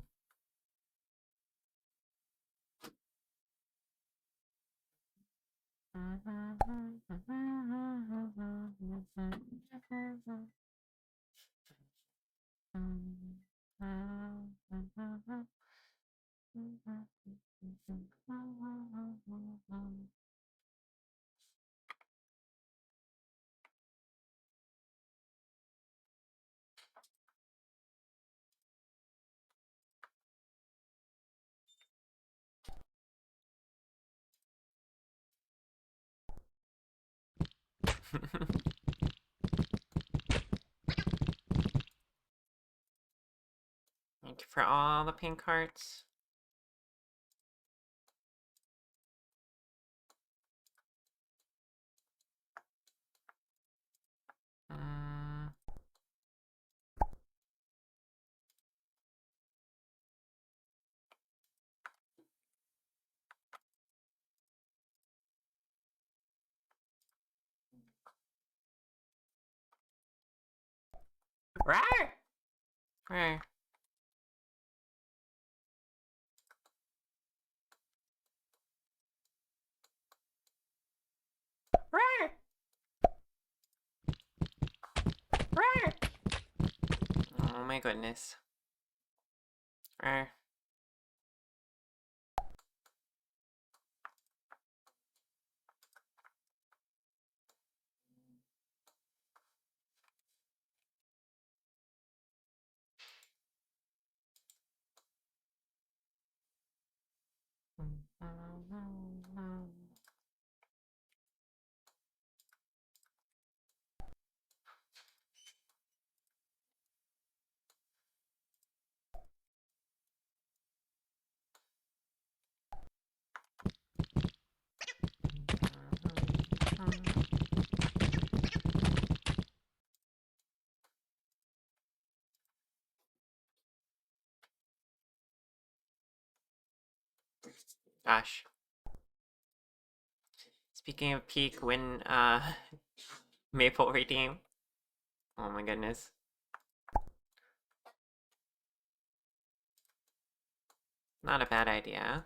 Thank you for all the pink hearts. Mm. Rawr! Rawr. Rawr! Rawr! Oh my goodness. Rawr. Gosh. Speaking of peak, when Maple redeem. Oh my goodness. Not a bad idea.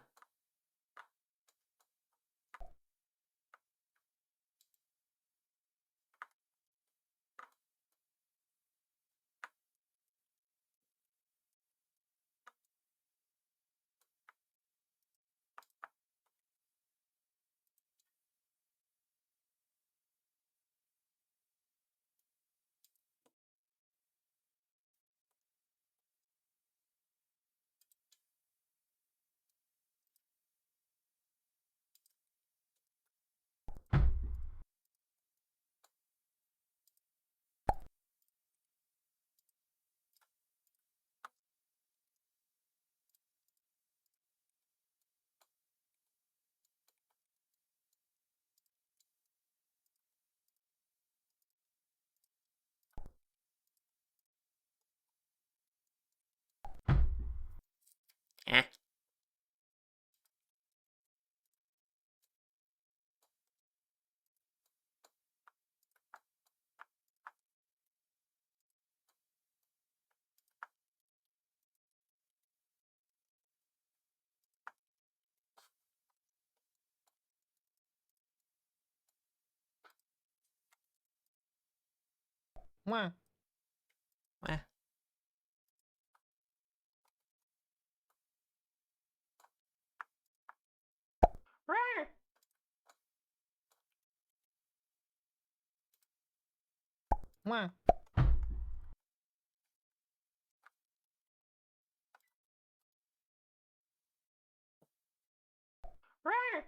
Eh. Mwah. Mwah. Roar. Mwah. Roar.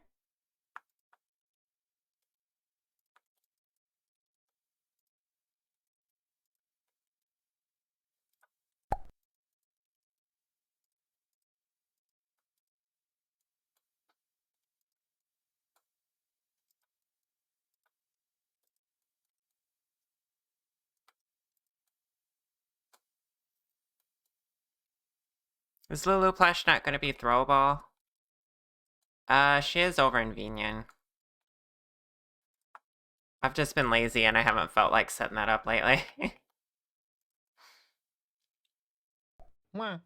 Is Lulu plush not gonna be throwable? She is over in Vinian. I've just been lazy and I haven't felt like setting that up lately. Mwah.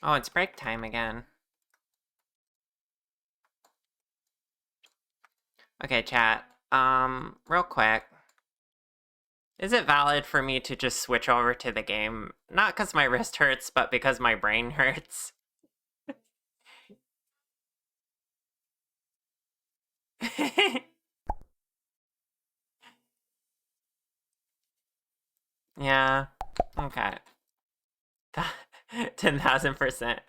Oh, it's break time again. Okay, chat. Real quick. Is it valid for me to just switch over to the game? Not because my wrist hurts, but because my brain hurts. Yeah. Okay. 10,000%.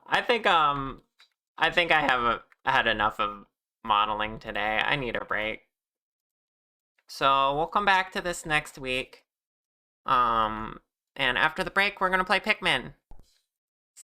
I think I have had enough of modeling today. I need a break. So we'll come back to this next week. And after the break, we're gonna play Pikmin.